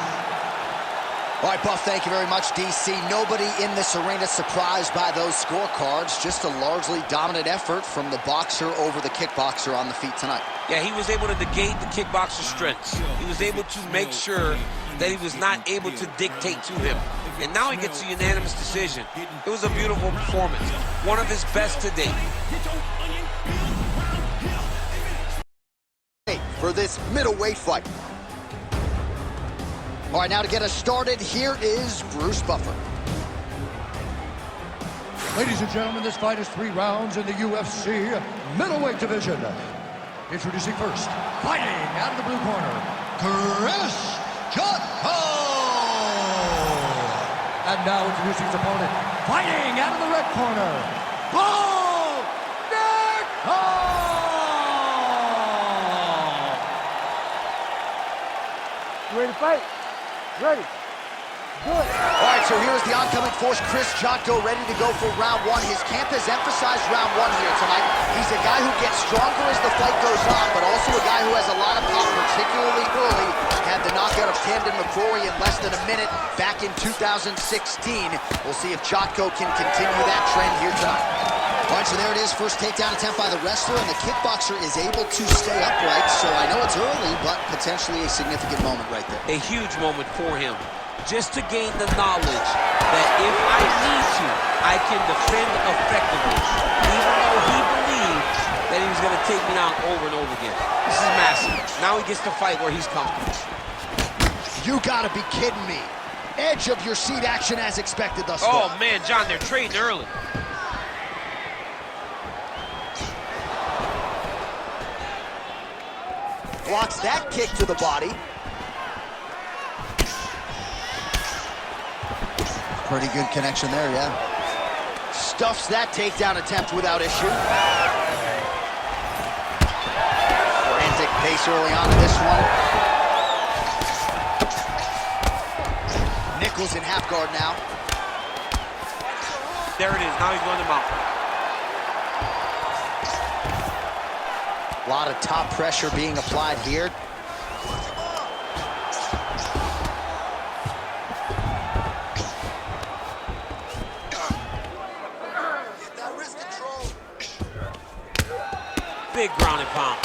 All right, Buff, thank you very much, DC. Nobody in this arena surprised by those scorecards. Just a largely dominant effort from the boxer over the kickboxer on the feet tonight. Yeah, he was able to negate the kickboxer's strengths. He was able to make sure that he was not able to dictate to him. And now he gets a unanimous decision. It was a beautiful performance. One of his best to date. For this middleweight fight. All right, now to get us started, here is Bruce Buffer. Ladies and gentlemen, this fight is 3 rounds in the UFC middleweight division. Introducing first, fighting out of the blue corner, Chris Jotko. And now introducing his opponent, fighting out of the red corner, Paul Nickel. You ready to fight? Ready. Good. All right, so here's the oncoming force, Chris Jotko, ready to go for round 1. His camp has emphasized round 1 here tonight. He's a guy who gets stronger as the fight goes on, but also a guy who has a lot of pop, particularly early. Had the knockout of Camden McCrory in less than a minute back in 2016. We'll see if Jotko can continue that trend here tonight. All right, so there it is. First takedown attempt by the wrestler, and the kickboxer is able to stay upright. So I know it's early, but potentially a significant moment right there. A huge moment for him. Just to gain the knowledge that if I need to, I can defend effectively. Even though he believed that he was going to take me down over and over again. This is massive. Now he gets to fight where he's comfortable. You gotta be kidding me. Edge of your seat action as expected thus far. Oh man, John, they're trading early. Blocks that kick to the body. Pretty good connection there, yeah. Stuffs that takedown attempt without issue. Frantic pace early on in this one. Nichols in half guard now. There it is, now he's going to mount. A lot of top pressure being applied here. Big ground and pound.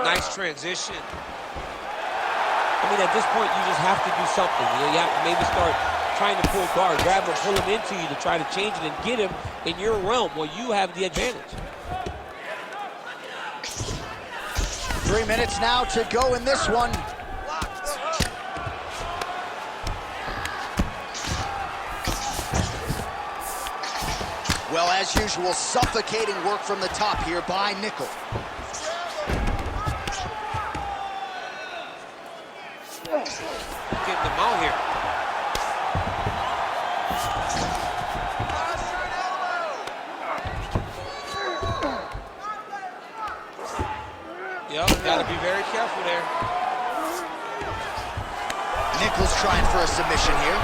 Nice transition. I mean, at this point, you just have to do something. You have to maybe start trying to pull guard, grab him, pull him into you to try to change it and get him in your realm where you have the advantage. 3 minutes now to go in this one. Well, as usual, suffocating work from the top here by Nickel. Getting them out here. Yep, gotta be very careful there. Nichols trying for a submission here.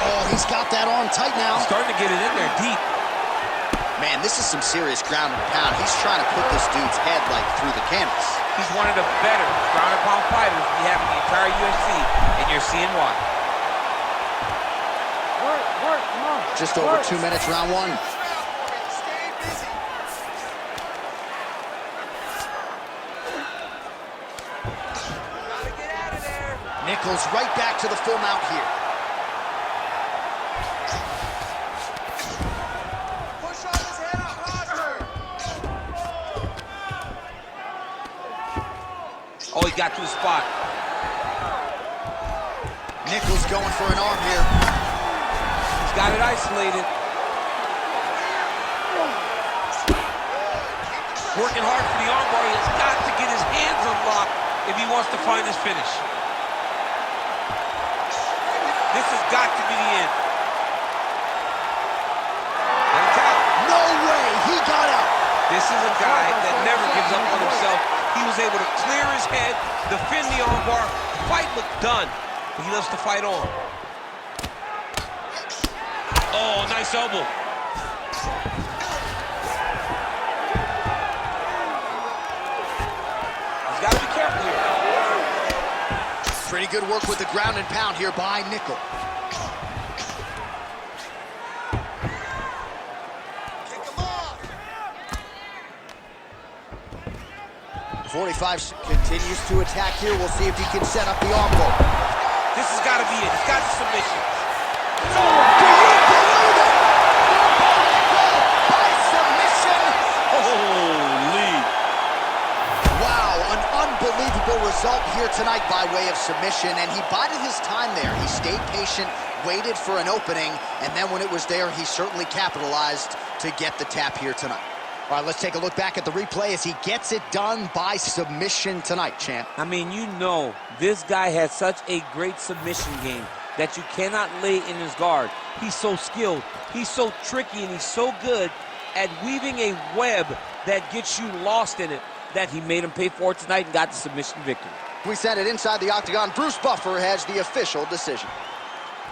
Oh, he's got that arm tight now. Starting to get it in there deep. Man, this is some serious ground and pound. He's trying to put this dude's head like through the canvas. He's one of the better ground and pound fighters we have in the entire UFC, and you're seeing why. Work, come on. Just over 2 minutes, round 1. Nichols right back to the full mount here. Oh, he got to the spot. Nichols going for an arm here. He's got it isolated. Working hard for the armbar. He has got to get his hands unlocked if he wants to find his finish. This has got to be the end. And it's out. No way, he got out. This is a guy that never gives up on himself. He was able to clear his head, defend the armbar. The fight looked done, but he loves to fight on. Oh, nice elbow. He's got to be careful here. Pretty good work with the ground and pound here by Nickel. 45 continues to attack here. We'll see if he can set up the arm bar. This has got to be it. He's got the submission. Do you believe it? By submission. Holy. Wow, an unbelievable result here tonight by way of submission, and he bided his time there. He stayed patient, waited for an opening, and then when it was there, he certainly capitalized to get the tap here tonight. All right, let's take a look back at the replay as he gets it done by submission tonight, champ. I mean, you know, this guy has such a great submission game that you cannot lay in his guard. He's so skilled, he's so tricky, and he's so good at weaving a web that gets you lost in it that he made him pay for it tonight and got the submission victory. We send it inside the octagon. Bruce Buffer has the official decision.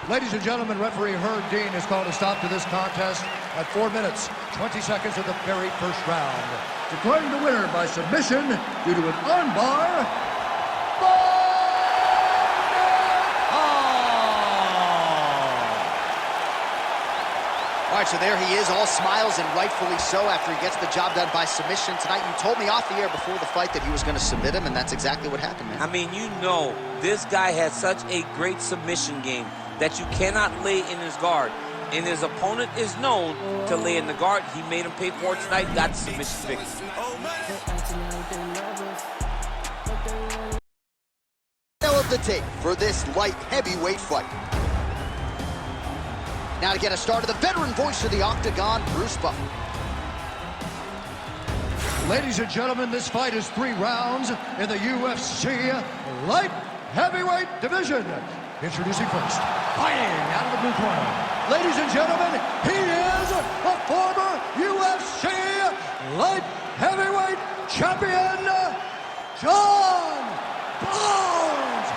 Ladies and gentlemen, referee Herb Dean has called a stop to this contest at 4 minutes, 20 seconds of the very first round. Declaring the winner by submission due to an armbar. All right, so there he is, all smiles, and rightfully so after he gets the job done by submission tonight. You told me off the air before the fight that he was going to submit him, and that's exactly what happened, man. I mean, you know, this guy has such a great submission game that you cannot lay in his guard. And his opponent is known to lay in the guard. He made him pay for it tonight, got the submission victory. Of the tape for this light heavyweight fight. Now to get us started, the veteran voice of the octagon, Bruce Buffer. Ladies and gentlemen, this fight is 3 rounds in the UFC light heavyweight division. Introducing first, fighting out of the blue corner. Ladies and gentlemen, he is a former UFC light heavyweight champion, Jon Jones.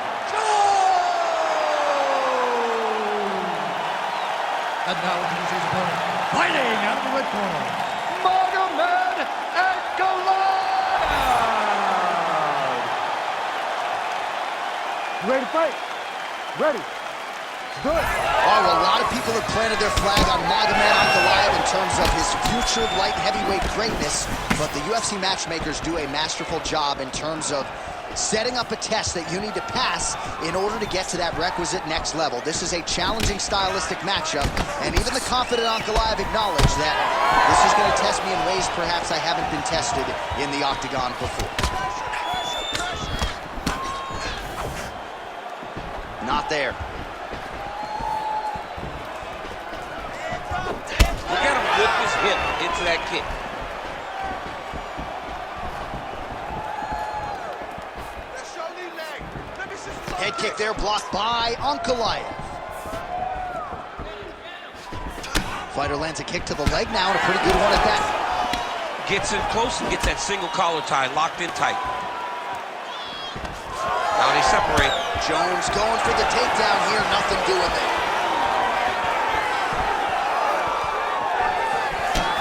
And now introducing his opponent, fighting out of the red corner, Magomed Ankalaev. Ready to fight? Ready. Let's do it. Oh, a lot of people have planted their flag on Magomed Ankalaev in terms of his future light heavyweight greatness, but the UFC matchmakers do a masterful job in terms of setting up a test that you need to pass in order to get to that requisite next level. This is a challenging stylistic matchup, and even the confident Ankalaev acknowledged that this is going to test me in ways perhaps I haven't been tested in the octagon before. Not there. Look at him whip his hip into that kick. Head kick there, blocked by Ankalaev. Fighter lands a kick to the leg now, and a pretty good one at that. Gets in close and gets that single collar tie locked in tight. Now they separate. Jones going for the takedown here, nothing doing there.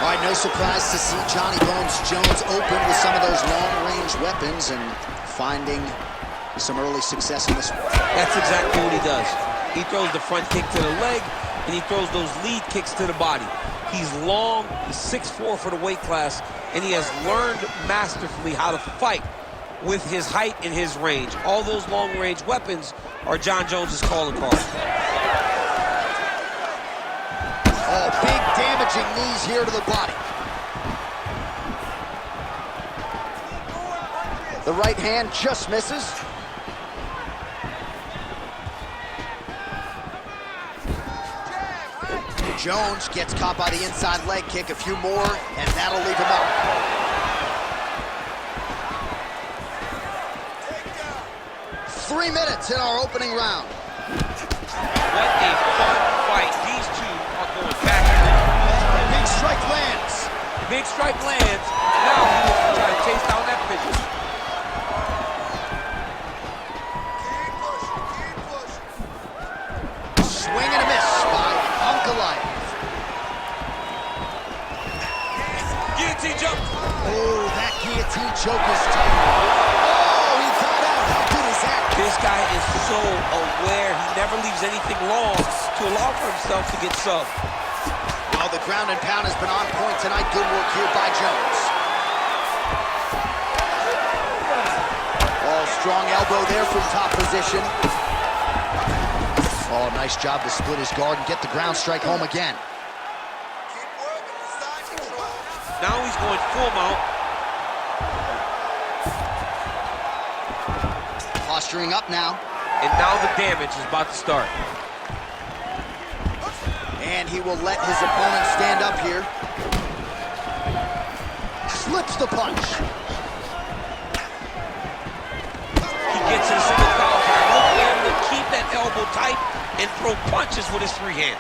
All right, no surprise to see Johnny Bones Jones open with some of those long-range weapons and finding some early success in this one. That's exactly what he does. He throws the front kick to the leg, and he throws those lead kicks to the body. He's long, he's 6'4" for the weight class, and he has learned masterfully how to fight with his height and his range. All those long-range weapons are Jon Jones' calling card. Oh, big damaging knees here to the body. The right hand just misses. Jones gets caught by the inside leg kick, a few more, and that'll leave him up. Three minutes in our opening round. What a fun fight. These two are going back and forth. Big strike lands. Big strike lands. Now he will try to chase down that finish. Swing and a miss by Ankalaev. Guillotine jump. Oh, that guillotine choke is tight. Oh, he got out. How good is that? This guy is so aware. He never leaves anything long to allow for himself to get subbed. Well, the ground and pound has been on point tonight. Good work here by Jones. Strong elbow there from top position. Oh, nice job to split his guard and get the ground strike home again. Keep working the side control. Now he's going full mount. Posturing up now. And now the damage is about to start. And he will let his opponent stand up here. Slips the punch. He gets in a single power fire. Look for him to keep that elbow tight and throw punches with his free hand.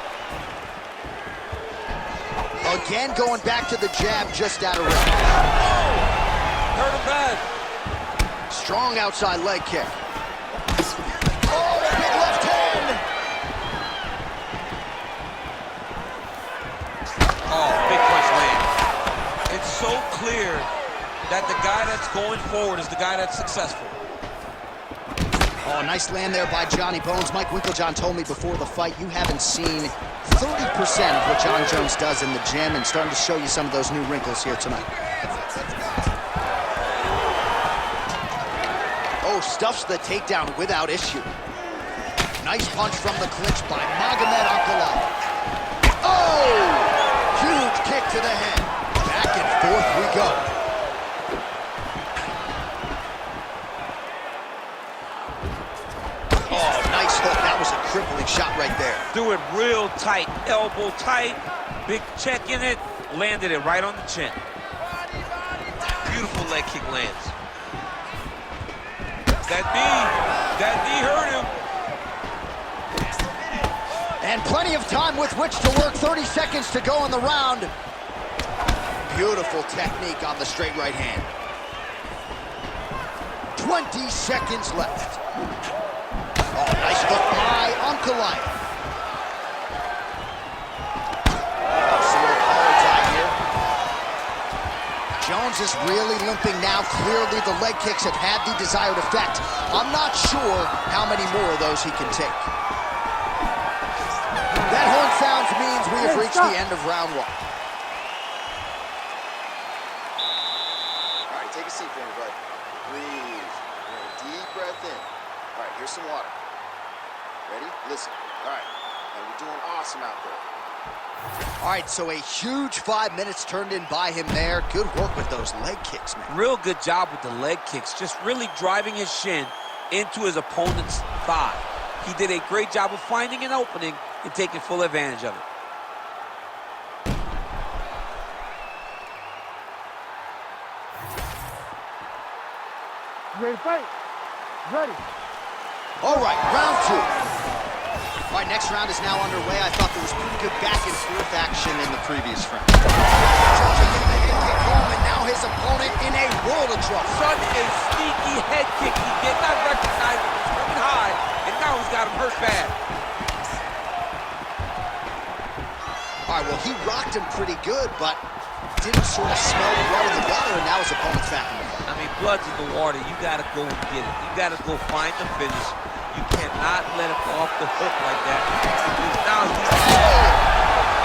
Again, going back to the jab just out of range. Hurt him bad. Strong outside leg kick. Oh, big left hand. Oh, big punch land. It's so clear that the guy that's going forward is the guy that's successful. Oh, nice land there by Johnny Bones. Mike Winklejohn told me before the fight you haven't seen 30% of what Jon Jones does in the gym, and starting to show you some of those new wrinkles here tonight. Oh, stuffs the takedown without issue. Nice punch from the clinch by Magomed Ankalaev. Oh! Huge kick to the head. Back and forth we go. Oh, nice hook. That was a crippling shot right there. Threw it real tight, elbow tight, big check in it, landed it right on the chin. Beautiful leg kick lands. That knee hurt him. And plenty of time with which to work. 30 seconds to go in the round. Beautiful technique on the straight right hand. 20 seconds left. Oh, nice hook by Ankalaev. Some more cards out here. Jones is really limping now. Clearly the leg kicks have had the desired effect. I'm not sure how many more of those he can take. That horn sounds means we have reached the end of round one. All right, take a seat for me, bud. Breathe. Deep breath in. All right, here's some water. Ready? Listen. All right. Now you're doing awesome out there. All right, so a huge 5 minutes turned in by him there. Good work with those leg kicks, man. Real good job with the leg kicks, just really driving his shin into his opponent's thigh. He did a great job of finding an opening and taking full advantage of it. You ready to fight? Ready. All right, round two. All right, next round is now underway. I thought there was pretty good back and forth action in the previous round. Jones getting the head kick home, and now his opponent in a world of trouble. Such a sneaky head kick. He did not recognize it was coming high, and now he's got him hurt bad. All right, well, he rocked him pretty good, but didn't sort of smell the blood in the water, and now his opponent's back in the fight. I mean, blood's in the water. You got to go and get it. You got to go find the finish. You cannot let it go off the hook like that. Because now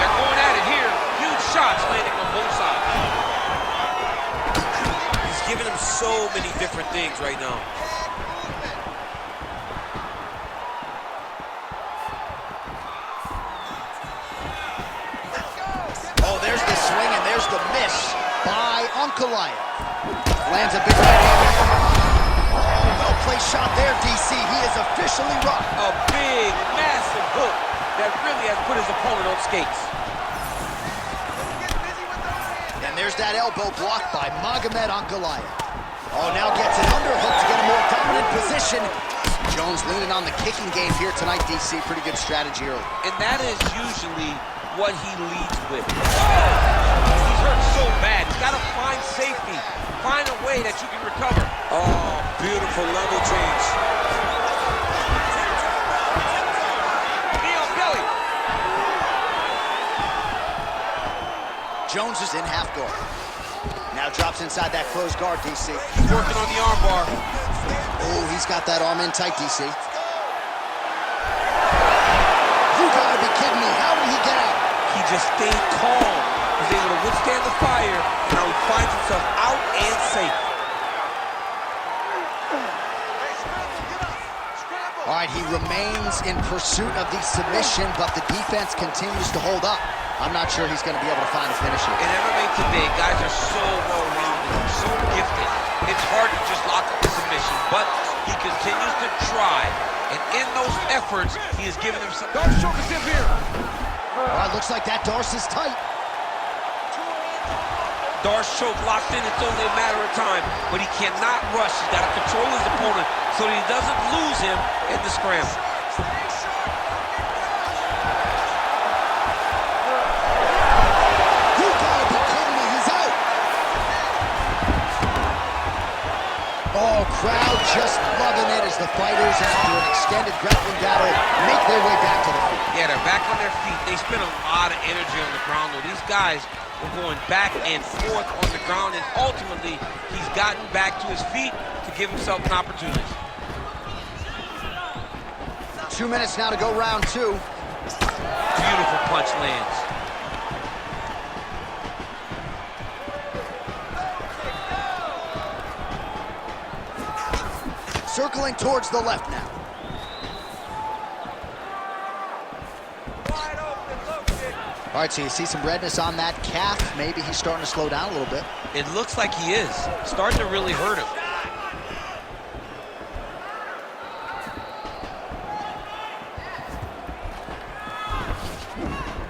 they're going at it here. Huge shots landing on both sides. He's giving him so many different things right now. Oh, there's the swing, and there's the miss by Ankalaev. Lands a big right hand. Well-placed shot there, DC. He is officially rocked. A big, massive hook that really has put his opponent on skates. And there's that elbow blocked by Magomed Ankalaev. Oh, now gets an underhook to get a more dominant position. Jones leaning on the kicking game here tonight, DC. Pretty good strategy early. And that is usually what he leads with. He's hurt so bad. He's got to find safety. Find a way that you can recover. Oh, beautiful level change. Knee on belly. Jones is in half guard. Now drops inside that closed guard, DC. He's working on the arm bar. Oh, he's got that arm in tight, DC. You gotta be kidding me. How did he get out? He just stayed calm. He was able to withstand the fire. Now he finds himself out and safe. right, he remains in pursuit of the submission, but the defense continues to hold up. I'm not sure he's going to be able to find a finish here. In MMA today, guys are so well-rounded, so gifted. It's hard to just lock up the submission, but he continues to try. And in those efforts, he is giving himself... Darce choke is in here. All right, looks like that Darce is tight. Darce choke locked in, it's only a matter of time, but he cannot rush. He's got to control his opponent so that he doesn't lose him in the scramble. You gotta be kidding me, he's out. Oh, crowd just loving it as the fighters, after an extended grappling battle, make their way back to the feet. Yeah, they're back on their feet. They spend a lot of energy on the ground, though. These guys were going back and forth on the ground, and ultimately, he's gotten back to his feet to give himself an opportunity. 2 minutes now to go round two. Beautiful punch lands. Circling towards the left now. All right, so you see some redness on that calf. Maybe he's starting to slow down a little bit. It looks like he is. Starting to really hurt him.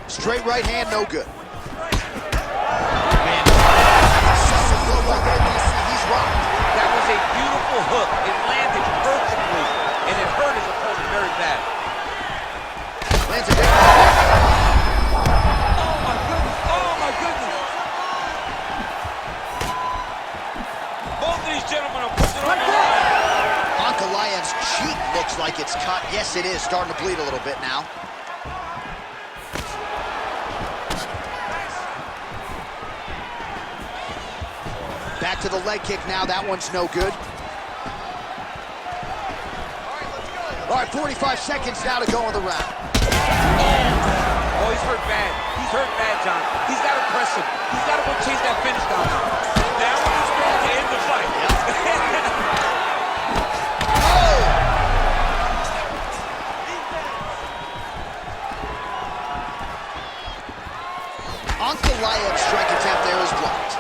Straight right hand, no good. Man, he's rocked. That was a beautiful hook. It landed perfectly, and it hurt his opponent very bad. Lands a big Ankalaev's cheek looks like it's cut. Yes, it is. Starting to bleed a little bit now. Back to the leg kick now. That one's no good. All right, 45 seconds now to go in the round. Oh, he's hurt bad. He's hurt bad, John. He's got to press him. He's got to go chase that finish down now. That one is going to end the fight. Ankalaev's strike attempt there is blocked.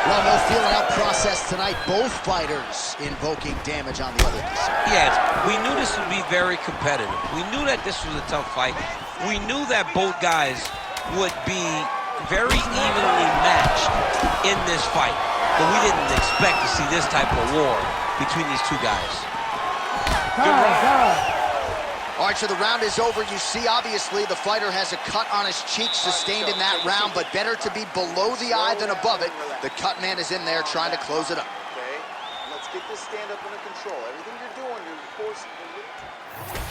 Well, no feeling out process tonight. Both fighters invoking damage on the other side. Yes, we knew this would be very competitive. We knew that this was a tough fight. We knew that both guys would be very evenly matched in this fight. But we didn't expect to see this type of war between these two guys. All right, so the round is over. You see, obviously, the fighter has a cut on his cheek sustained in that round, but better to be below the eye than above it. The cut man is in there trying to close it up. Okay, let's get this stand-up under control. Everything you're doing, you're forcing.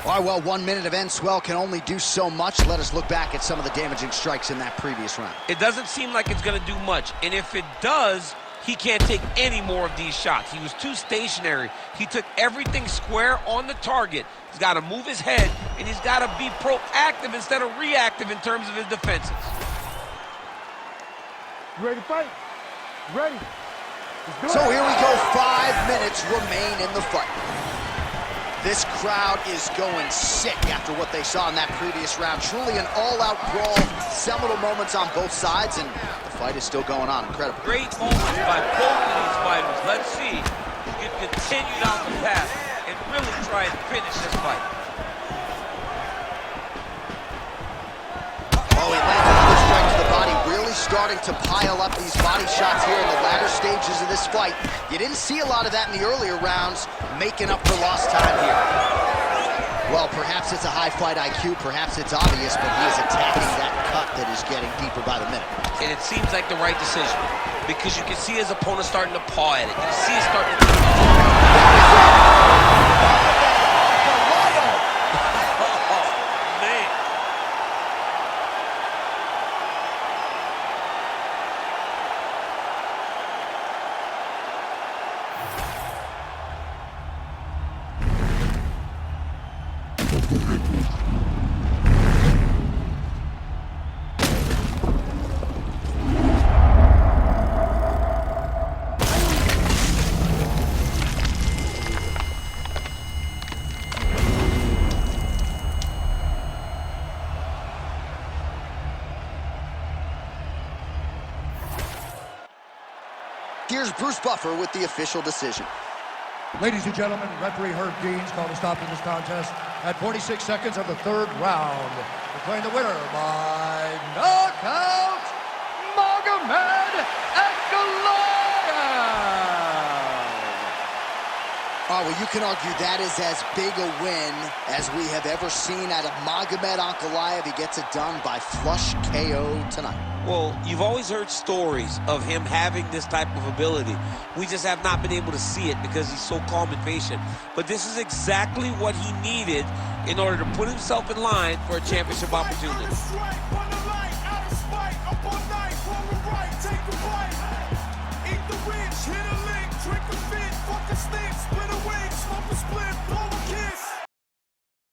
All right, well, 1 minute of end swell can only do so much. Let us look back at some of the damaging strikes in that previous round. It doesn't seem like it's going to do much, and if it does, he can't take any more of these shots. He was too stationary. He took everything square on the target. He's got to move his head, and he's got to be proactive instead of reactive in terms of his defenses. You ready to fight? Ready. So here we go. 5 minutes remain in the fight. This crowd is going sick after what they saw in that previous round. Truly an all-out brawl. Seminal moments on both sides, and the fight is still going on. Incredible. Great moments by both of these fighters. Let's see who can continue down the path and really try and finish this fight. Oh, he lands another strike to the body, really starting to pile up these body shots here in the latter stages of this fight. You didn't see a lot of that in the earlier rounds, making up for lost time here. Well, perhaps it's a high fight IQ, perhaps it's obvious, but he is attacking that cut that is getting deeper by the minute. And it seems like the right decision because you can see his opponent starting to paw at it. You can see it starting to... Here's Bruce Buffer with the official decision. Ladies and gentlemen, referee Herb Deans called a stop to this contest at 46 seconds of the third round, declaring the winner by knockout, Magomed Ankalaev. Oh, well, you can argue that is as big a win as we have ever seen out of Magomed Ankalaev. He gets it done by flush KO tonight. Well, you've always heard stories of him having this type of ability. We just have not been able to see it because he's so calm and patient. But this is exactly what he needed in order to put himself in line for a championship opportunity.